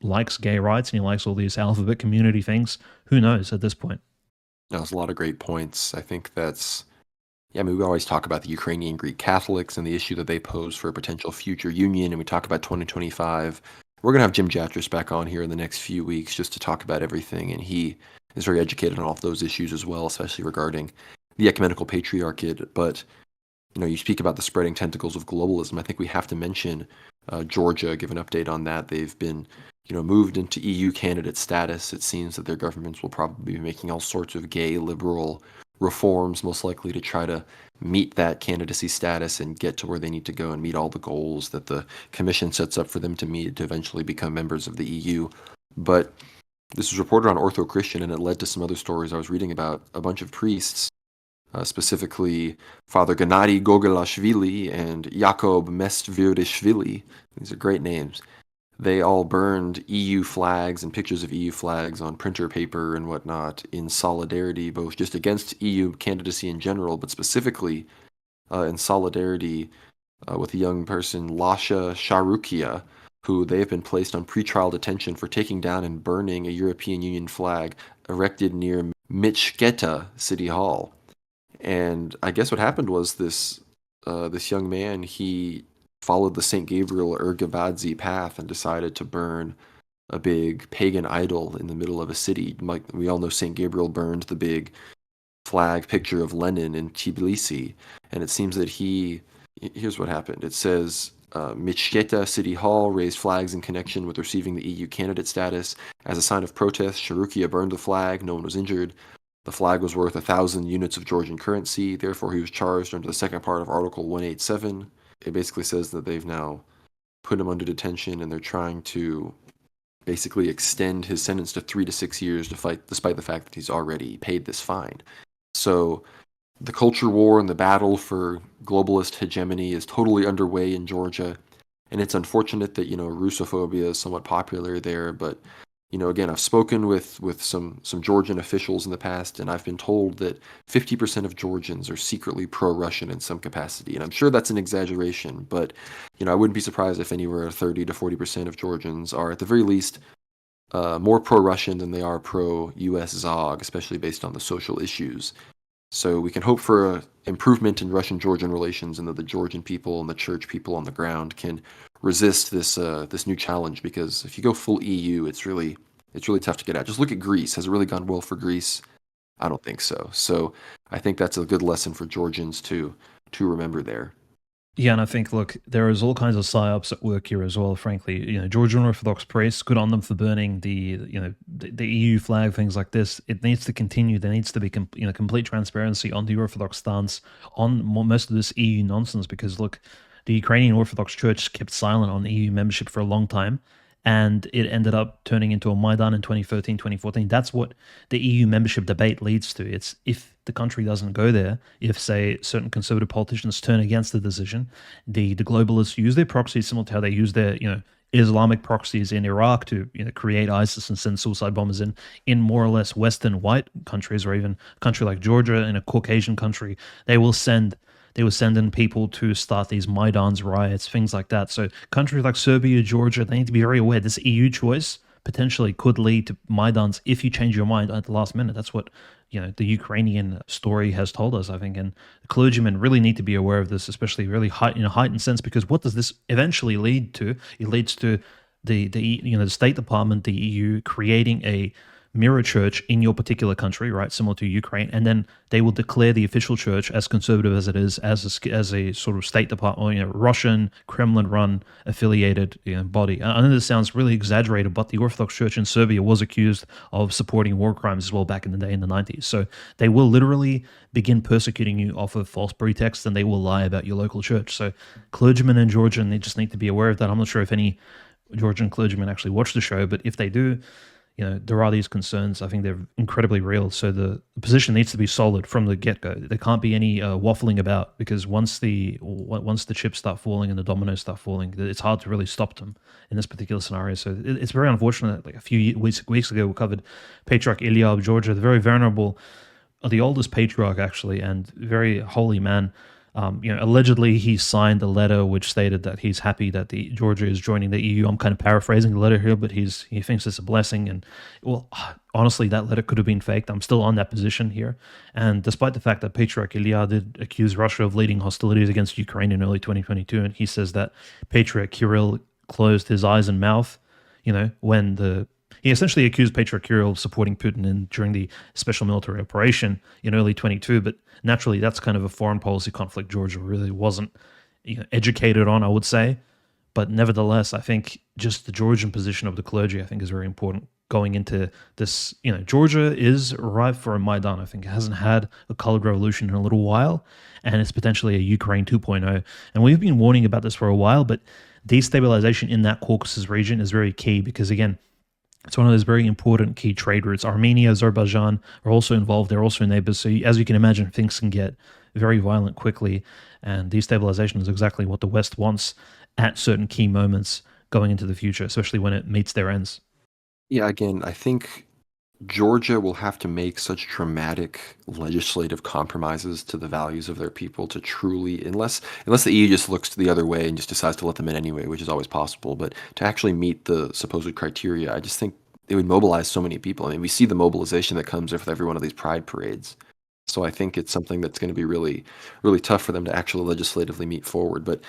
likes gay rights and he likes all these alphabet community things. Who knows at this point? There's a lot of great points. I think that's, I mean, we always talk about the Ukrainian Greek Catholics and the issue that they pose for a potential future union, and we talk about 2025. We're going to have Jim Jatras back on here in the next few weeks just to talk about everything, and he is very educated on all of those issues as well, especially regarding the ecumenical patriarchate. But you speak about the spreading tentacles of globalism. I think we have to mention Georgia, give an update on that. They've been, moved into EU candidate status. It seems that their governments will probably be making all sorts of gay liberal reforms, most likely to try to meet that candidacy status and get to where they need to go and meet all the goals that the Commission sets up for them to meet to eventually become members of the EU. But this was reported on Ortho Christian, and it led to some other stories I was reading about a bunch of priests, specifically Father Gennady Gogolashvili and Jakob Mestvirishvili. These are great names. They all burned EU flags and pictures of EU flags on printer paper and whatnot in solidarity, both just against EU candidacy in general, but specifically in solidarity with a young person, Lasha Sharukia, who they have been placed on pretrial detention for taking down and burning a European Union flag erected near Michketa City Hall. And I guess what happened was this this young man, he followed the St. Gabriel Ergavadzi path and decided to burn a big pagan idol in the middle of a city. Like we all know, St. Gabriel burned the big flag picture of Lenin in Tbilisi, and it seems that here's what happened. It says Michketa City Hall raised flags in connection with receiving the EU candidate status. As a sign of protest, Sharukia burned the flag. No one was injured. The flag was worth 1,000 units of Georgian currency. Therefore, he was charged under the second part of Article 187. It basically says that they've now put him under detention and they're trying to basically extend his sentence to 3 to 6 years despite the fact that he's already paid this fine. So the culture war and the battle for globalist hegemony is totally underway in Georgia. And it's unfortunate that, Russophobia is somewhat popular there. But, again, I've spoken with some Georgian officials in the past, and I've been told that 50% of Georgians are secretly pro-Russian in some capacity. And I'm sure that's an exaggeration, but, I wouldn't be surprised if anywhere 30 to 40% of Georgians are, at the very least, more pro-Russian than they are pro-US Zog, especially based on the social issues. So we can hope for an improvement in Russian-Georgian relations, and that the Georgian people and the church people on the ground can resist this new challenge. Because if you go full EU, it's really tough to get out. Just look at Greece. Has it really gone well for Greece? I don't think so. So I think that's a good lesson for Georgians to remember there. Yeah, and I think, look, there is all kinds of psyops at work here as well. Frankly, Georgian Orthodox priests, good on them for burning the EU flag, things like this. It needs to continue. There needs to be complete transparency on the Orthodox stance on most of this EU nonsense. Because look, the Ukrainian Orthodox Church kept silent on EU membership for a long time, and it ended up turning into a Maidan in 2013, 2014. That's what the EU membership debate leads to. It's if the country doesn't go there, if, say, certain conservative politicians turn against the decision, the globalists use their proxies, similar to how they use their, Islamic proxies in Iraq to create ISIS and send suicide bombers in more or less Western white countries, or even a country like Georgia, in a Caucasian country. They will send in people to start these Maidans, riots, things like that. So countries like Serbia, Georgia, they need to be very aware this EU choice potentially could lead to Maidans if you change your mind at the last minute. That's what the Ukrainian story has told us, I think. And the clergymen really need to be aware of this, especially really in a heightened sense, because what does this eventually lead to? It leads to the State Department, the EU, creating a mirror church in your particular country, right, similar to Ukraine, and then they will declare the official church, as conservative as it is, as a sort of State Department, Russian Kremlin-run affiliated body. I know this sounds really exaggerated, but the Orthodox Church in Serbia was accused of supporting war crimes as well back in the day, in the 90s. So they will literally begin persecuting you off of false pretexts, and they will lie about your local church. So clergymen in Georgia, and they just need to be aware of that. I'm not sure if any Georgian clergymen actually watch the show, but if they do, there are these concerns. I think they're incredibly real. So the position needs to be solid from the get-go. There can't be any waffling about, because once the chips start falling and the dominoes start falling, it's hard to really stop them in this particular scenario. So it's very unfortunate. Like a few weeks ago, we covered Patriarch Ilya of Georgia, the very venerable, the oldest patriarch actually, and very holy man. Allegedly he signed a letter which stated that he's happy that Georgia is joining the EU. I'm kind of paraphrasing the letter here, but he thinks it's a blessing. And well, honestly, that letter could have been faked. I'm still on that position here. And despite the fact that Patriarch Ilya did accuse Russia of leading hostilities against Ukraine in early 2022, and he says that Patriarch Kirill closed his eyes and mouth, when he essentially accused Patriarch Kirill of supporting Putin during the special military operation in early 22. But naturally, that's kind of a foreign policy conflict Georgia really wasn't educated on, I would say. But nevertheless, I think just the Georgian position of the clergy, I think, is very important going into this. Georgia is ripe for a Maidan. I think it hasn't had a colored revolution in a little while, and it's potentially a Ukraine 2.0. And we've been warning about this for a while, but destabilization in that Caucasus region is very key because, again, it's one of those very important key trade routes. Armenia, Azerbaijan are also involved. They're also neighbors. So as you can imagine, things can get very violent quickly. And destabilization is exactly what the West wants at certain key moments going into the future, especially when it meets their ends. Yeah, again, I think Georgia will have to make such dramatic legislative compromises to the values of their people to truly, unless the EU just looks the other way and just decides to let them in anyway, which is always possible, but to actually meet the supposed criteria, I just think they would mobilize so many people. I mean, we see the mobilization that comes with every one of these pride parades. So I think it's something that's going to be really, really tough for them to actually legislatively meet forward. But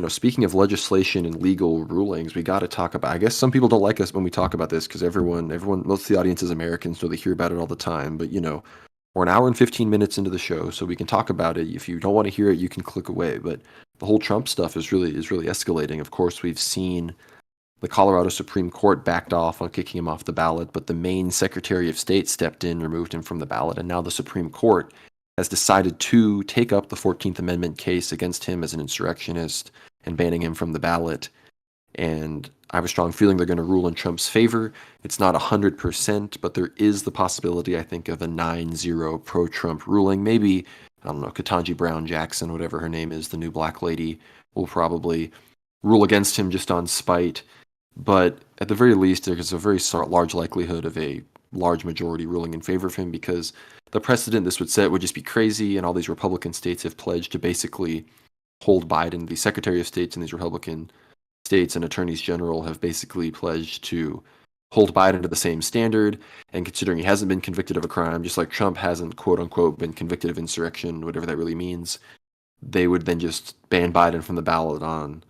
speaking of legislation and legal rulings, we got to talk about. I guess some people don't like us when we talk about this because most of the audience is Americans, so they hear about it all the time. But we're an hour and 15 minutes into the show, so we can talk about it. If you don't want to hear it, you can click away. But the whole Trump stuff is really escalating. Of course, we've seen the Colorado Supreme Court backed off on kicking him off the ballot, but the Maine Secretary of State stepped in, removed him from the ballot, and now the Supreme Court has decided to take up the 14th Amendment case against him as an insurrectionist and banning him from the ballot. And I have a strong feeling they're going to rule in Trump's favor. It's not 100%, but there is the possibility, I think, of a 9-0 pro-Trump ruling. Maybe, I don't know, Ketanji Brown Jackson, whatever her name is, the new black lady, will probably rule against him just on spite. But at the very least, there's a very large likelihood of a large majority ruling in favor of him because the precedent this would set would just be crazy, and all these Republican states have pledged to basically hold Biden. The Secretary of States in these Republican states and attorneys general have basically pledged to hold Biden to the same standard. And considering he hasn't been convicted of a crime, just like Trump hasn't, quote unquote, been convicted of insurrection, whatever that really means, they would then just ban Biden from the ballot on,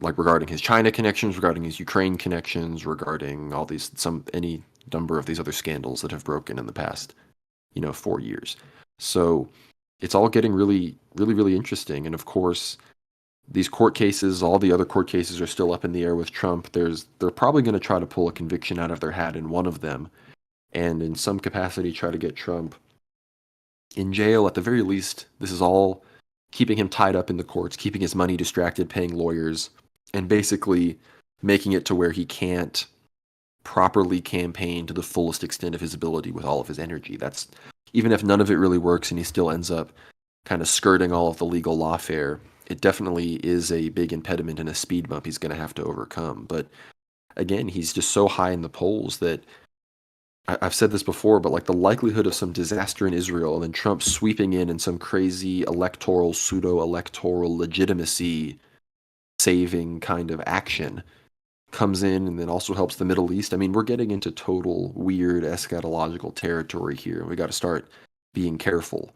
like, regarding his China connections, regarding his Ukraine connections, regarding any number of these other scandals that have broken in the past, 4 years. So it's all getting really, really, really interesting. And of course, these court cases, all the other court cases are still up in the air with Trump. They're probably going to try to pull a conviction out of their hat in one of them, and in some capacity try to get Trump in jail. At the very least, this is all keeping him tied up in the courts, keeping his money distracted, paying lawyers, and basically making it to where he can't properly campaign to the fullest extent of his ability with all of his energy. That's even if none of it really works and he still ends up kind of skirting all of the legal lawfare, it definitely is a big impediment and a speed bump he's going to have to overcome. But again, he's just so high in the polls that I've said this before, but like the likelihood of some disaster in Israel and then Trump sweeping in some crazy pseudo-electoral legitimacy saving kind of action comes in and then also helps the Middle East. I mean, we're getting into total weird eschatological territory here. We got to start being careful.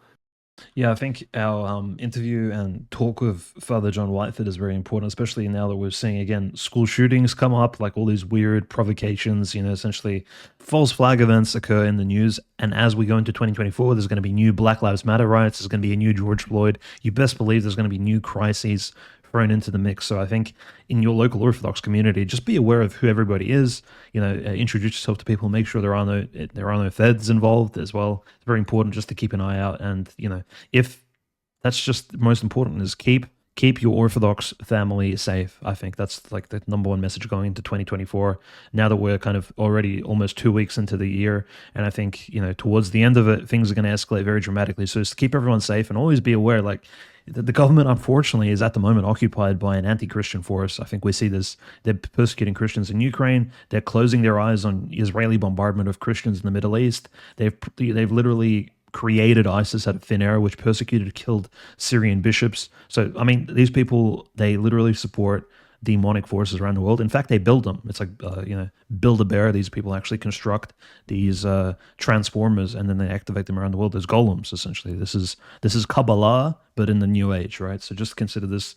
Yeah, I think our interview and talk with Father John Whiteford is very important, especially now that we're seeing again school shootings come up, like all these weird provocations, essentially false flag events occur in the news. And as we go into 2024, there's going to be new Black Lives Matter riots, there's going to be a new George Floyd. You best believe there's going to be new crises thrown into the mix. So I think in your local Orthodox community, just be aware of who everybody is. Introduce yourself to people. Make sure there are no feds involved as well. It's very important just to keep an eye out. And if that's just the most important is keep your Orthodox family safe. I think that's like the number one message going into 2024. Now that we're kind of already almost 2 weeks into the year, and I think towards the end of it, things are going to escalate very dramatically. So just keep everyone safe and always be aware, like. The government, unfortunately, is at the moment occupied by an anti-Christian force. I think we see this. They're persecuting Christians in Ukraine. They're closing their eyes on Israeli bombardment of Christians in the Middle East. They've literally created ISIS out of thin air, which persecuted, killed Syrian bishops. So, I mean, these people, they literally support demonic forces around the world. In fact, they build them. It's like, Build-A-Bear. These people actually construct these transformers and then they activate them around the world as golems, essentially. This is Kabbalah, but in the New Age, right? So just consider this.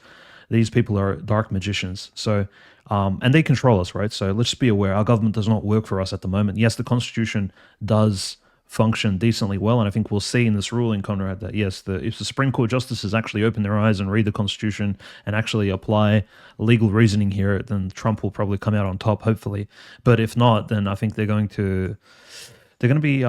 These people are dark magicians. So, and they control us, right? So let's just be aware. Our government does not work for us at the moment. Yes, the Constitution does function decently well, and I think we'll see in this ruling, Conrad, that yes, if the Supreme Court justices actually open their eyes and read the Constitution and actually apply legal reasoning here, then Trump will probably come out on top, hopefully. But if not, then I think they're going to be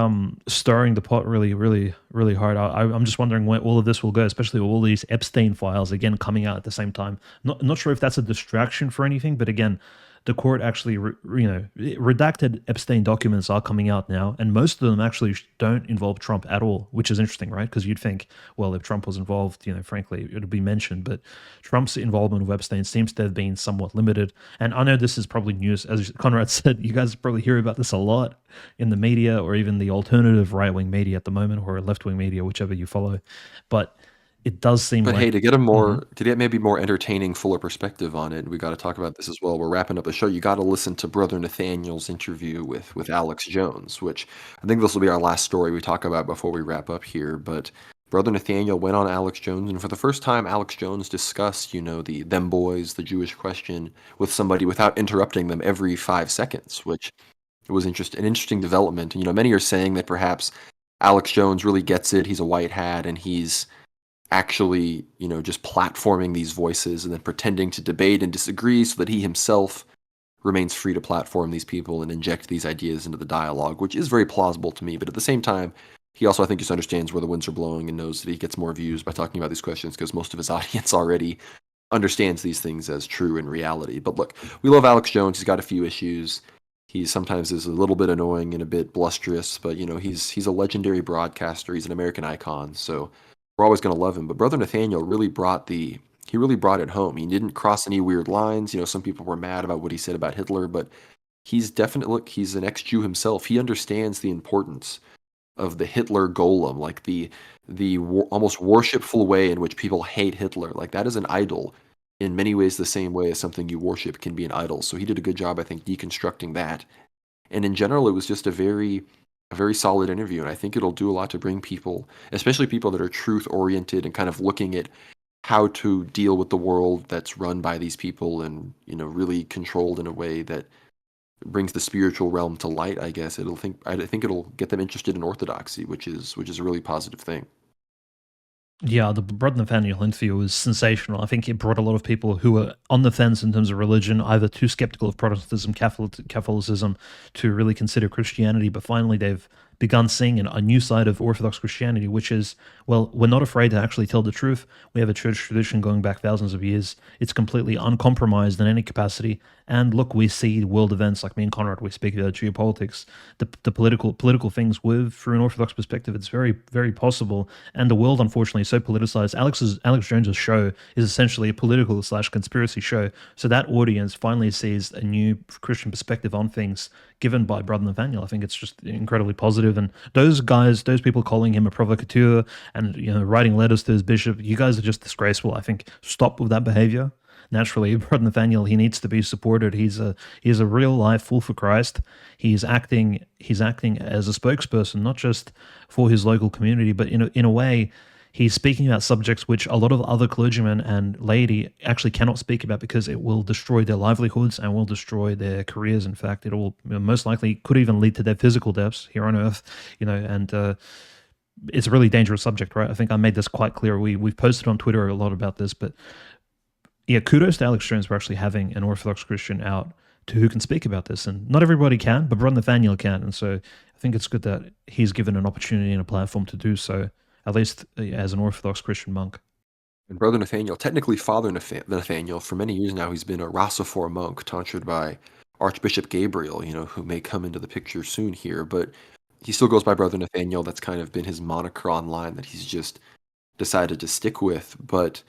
stirring the pot really, really, really hard. I'm just wondering where all of this will go, especially with all these Epstein files again coming out at the same time. Not sure if that's a distraction for anything, but again, the court actually, redacted Epstein documents are coming out now, and most of them actually don't involve Trump at all, which is interesting, right? Because you'd think, well, if Trump was involved, frankly, it would be mentioned, but Trump's involvement with Epstein seems to have been somewhat limited. And I know this is probably news, as Conrad said, you guys probably hear about this a lot in the media or even the alternative right-wing media at the moment, or left-wing media, whichever you follow. But it does seem But like hey, to get a Mhm. more to get maybe more entertaining, fuller perspective on it, we gotta talk about this as well. We're wrapping up the show. You gotta listen to Brother Nathaniel's interview with Alex Jones, which I think this will be our last story we talk about before we wrap up here. But Brother Nathaniel went on Alex Jones, and for the first time, Alex Jones discussed, the them boys, the Jewish question, with somebody without interrupting them every 5 seconds, which was an interesting development. And many are saying that perhaps Alex Jones really gets it. He's a white hat, and he's actually, just platforming these voices and then pretending to debate and disagree so that he himself remains free to platform these people and inject these ideas into the dialogue, which is very plausible to me. But at the same time, he also, I think, just understands where the winds are blowing and knows that he gets more views by talking about these questions because most of his audience already understands these things as true in reality. But look, we love Alex Jones. He's got a few issues. He sometimes is a little bit annoying and a bit blusterous, but he's a legendary broadcaster. He's an American icon, so we're always going to love him. But Brother Nathaniel really brought it home. He didn't cross any weird lines. Some people were mad about what he said about Hitler, but he's an ex-Jew himself. He understands the importance of the Hitler golem, like almost worshipful way in which people hate Hitler. Like that is an idol in many ways, the same way as something you worship can be an idol. So he did a good job, I think, deconstructing that. And in general, it was just a very solid interview, and I think it'll do a lot to bring people, especially people that are truth oriented and kind of looking at how to deal with the world that's run by these people and really controlled in a way that brings the spiritual realm to light. I think it'll get them interested in orthodoxy, which is a really positive thing. Yeah, the Brother Nathaniel interview was sensational. I think it brought a lot of people who were on the fence in terms of religion, either too skeptical of Protestantism, Catholicism, to really consider Christianity. But finally, they've begun seeing a new side of Orthodox Christianity, which is, well, we're not afraid to actually tell the truth. We have a church tradition going back thousands of years. It's completely uncompromised in any capacity. And look, we see world events like me and Conrad. We speak about geopolitics, the political things with through an Orthodox perspective. It's very very possible, and the world unfortunately is so politicized. Alex Jones's show is essentially a political slash conspiracy show. So that audience finally sees a new Christian perspective on things given by Brother Nathaniel. I think it's just incredibly positive. And those guys, those people calling him a provocateur and writing letters to his bishop, you guys are just disgraceful. I think stop with that behavior. Naturally, Brother Nathaniel, he needs to be supported. He's a real life fool for Christ. He's acting as a spokesperson, not just for his local community, but in a way, he's speaking about subjects which a lot of other clergymen and laity actually cannot speak about because it will destroy their livelihoods and will destroy their careers. In fact, it will most likely could even lead to their physical deaths here on earth. And it's a really dangerous subject, right? I think I made this quite clear. We've posted on Twitter a lot about this, but yeah, kudos to Alex Jones for actually having an Orthodox Christian out to who can speak about this. And not everybody can, but Brother Nathaniel can. And so I think it's good that he's given an opportunity and a platform to do so, at least as an Orthodox Christian monk. And Brother Nathaniel, technically Father Nathaniel, for many years now, he's been a Rossofor monk, tonsured by Archbishop Gabriel, who may come into the picture soon here, but he still goes by Brother Nathaniel. That's kind of been his moniker online that he's just decided to stick with. But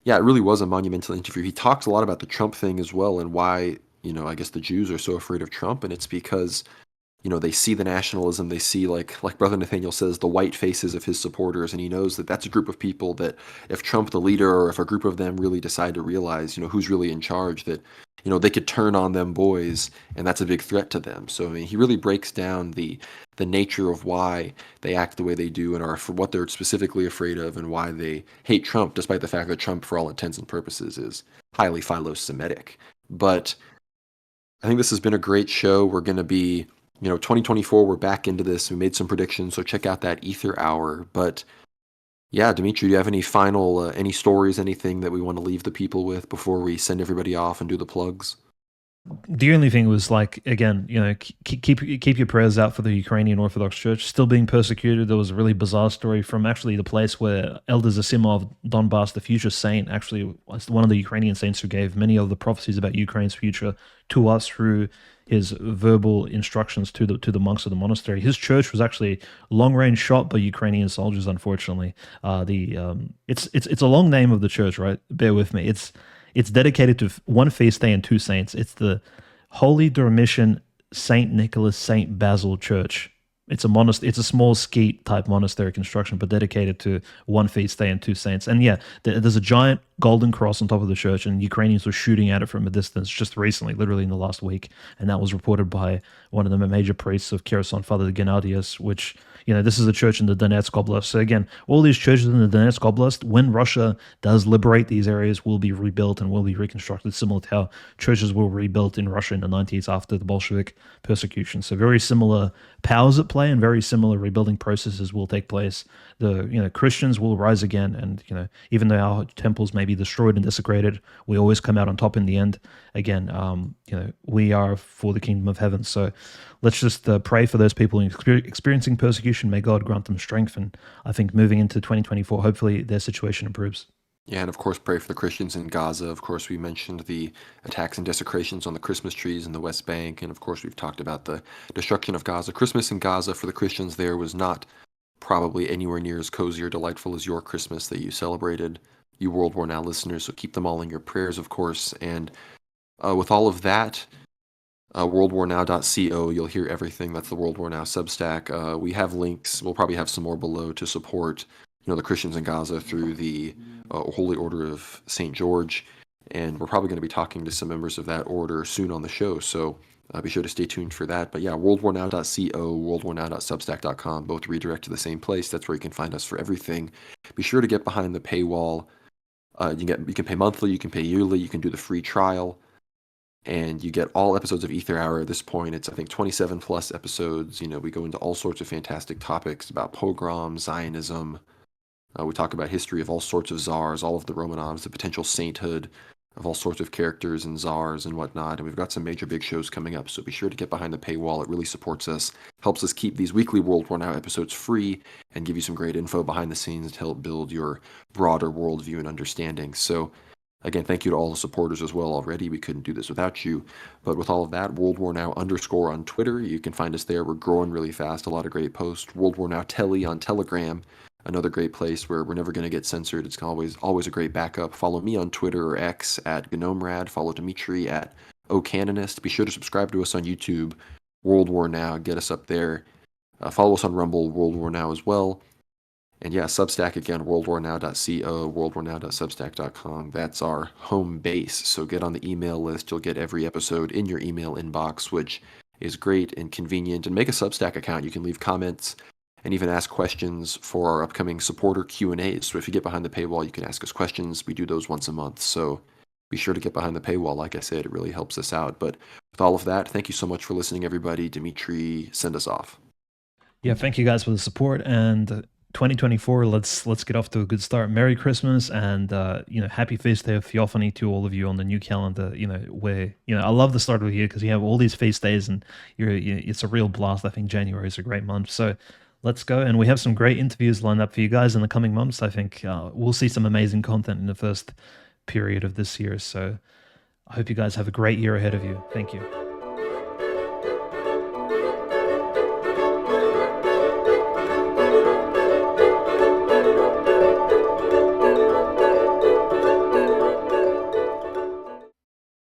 yeah, it really was a monumental interview. He talks a lot about the Trump thing as well and why, I guess the Jews are so afraid of Trump, and it's because they see the nationalism, they see like Brother Nathaniel says, the white faces of his supporters, and he knows that that's a group of people that if Trump, the leader, or if a group of them really decide to realize, who's really in charge, that they could turn on them boys, and that's a big threat to them. So I mean, he really breaks down the nature of why they act the way they do and are for what they're specifically afraid of, and why they hate Trump, despite the fact that Trump, for all intents and purposes, is highly philo-Semitic. But I think this has been a great show. We're going to be 2024, we're back into this. We made some predictions, so check out that Ether Hour. But yeah, Dimitri, do you have any final, any stories, anything that we want to leave the people with before we send everybody off and do the plugs? The only thing was like, again, keep your prayers out for the Ukrainian Orthodox Church still being persecuted. There was a really bizarre story from actually the place where Elder Zasimov Donbass, the future saint, actually was one of the Ukrainian saints who gave many of the prophecies about Ukraine's future to us through his verbal instructions to the monks of the monastery. His church was actually long range shot by Ukrainian soldiers. Unfortunately, it's a long name of the church, right? Bear with me. It's dedicated to one feast day and two saints. It's the Holy Dormition Saint Nicholas Saint Basil Church. It's a monastery. It's a small skeet type monastery construction, but dedicated to one feast day and two saints. And yeah, there's a giant golden cross on top of the church, and Ukrainians were shooting at it from a distance just recently, literally in the last week. And that was reported by one of the major priests of Kherson, Father Gennadius, which, this is a church in the Donetsk Oblast. So again, all these churches in the Donetsk Oblast, when Russia does liberate these areas, will be rebuilt and will be reconstructed, similar to how churches were rebuilt in Russia in the 90s after the Bolshevik persecution. So very similar powers at play and very similar rebuilding processes will take place. The Christians will rise again, and even though our temples may be destroyed and desecrated, we always come out on top in the end. Again, we are for the kingdom of heaven. So let's just pray for those people experiencing persecution. May God grant them strength, and I think moving into 2024, hopefully their situation improves. Yeah, and of course, pray for the Christians in Gaza. Of course, we mentioned the attacks and desecrations on the Christmas trees in the West Bank. And of course, we've talked about the destruction of Gaza. Christmas in Gaza for the Christians there was not probably anywhere near as cozy or delightful as your Christmas that you celebrated, you World War Now listeners. So keep them all in your prayers, of course. And with all of that, worldwarnow.co, you'll hear everything. That's the World War Now Substack. We have links. We'll probably have some more below to support the Christians in Gaza through the Holy Order of St. George, and we're probably going to be talking to some members of that order soon on the show, so be sure to stay tuned for that. But yeah, worldwarnow.co, worldwarnow.substack.com, both redirect to the same place. That's where you can find us for everything. Be sure to get behind the paywall. You can pay monthly, you can pay yearly, you can do the free trial, and you get all episodes of Ether Hour at this point. It's, I think, 27 plus episodes. We go into all sorts of fantastic topics about pogroms, Zionism. We talk about history of all sorts of czars, all of the Romanovs, the potential sainthood of all sorts of characters and czars and whatnot. And we've got some major big shows coming up, so be sure to get behind the paywall. It really supports us, helps us keep these weekly World War Now episodes free, and give you some great info behind the scenes to help build your broader worldview and understanding. So again, thank you to all the supporters as well already. We couldn't do this without you. But with all of that, World War Now _ on Twitter. You can find us there. We're growing really fast. A lot of great posts. World War Now Telly on Telegram. Another great place where we're never going to get censored. It's always a great backup. Follow me on Twitter or X at GnomeRad. Follow Dimitri at OCanonist. Be sure to subscribe to us on YouTube, World War Now. Get us up there. Follow us on Rumble, World War Now as well. And yeah, Substack again, worldwarnow.co, worldwarnow.substack.com. That's our home base. So get on the email list. You'll get every episode in your email inbox, which is great and convenient. And make a Substack account. You can leave comments and even ask questions for our upcoming supporter Q&As. So if you get behind the paywall, you can ask us questions. We do those once a month. So be sure to get behind the paywall. Like I said, it really helps us out. But with all of that, thank you so much for listening, everybody. Dimitri, send us off. Yeah, thank you guys for the support. And 2024, let's get off to a good start. Merry Christmas and happy feast day of Theophany to all of you on the new calendar. Where I love the start of the year because you have all these feast days and it's a real blast. I think January is a great month. So let's go. And we have some great interviews lined up for you guys in the coming months. I think we'll see some amazing content in the first period of this year. So I hope you guys have a great year ahead of you. Thank you.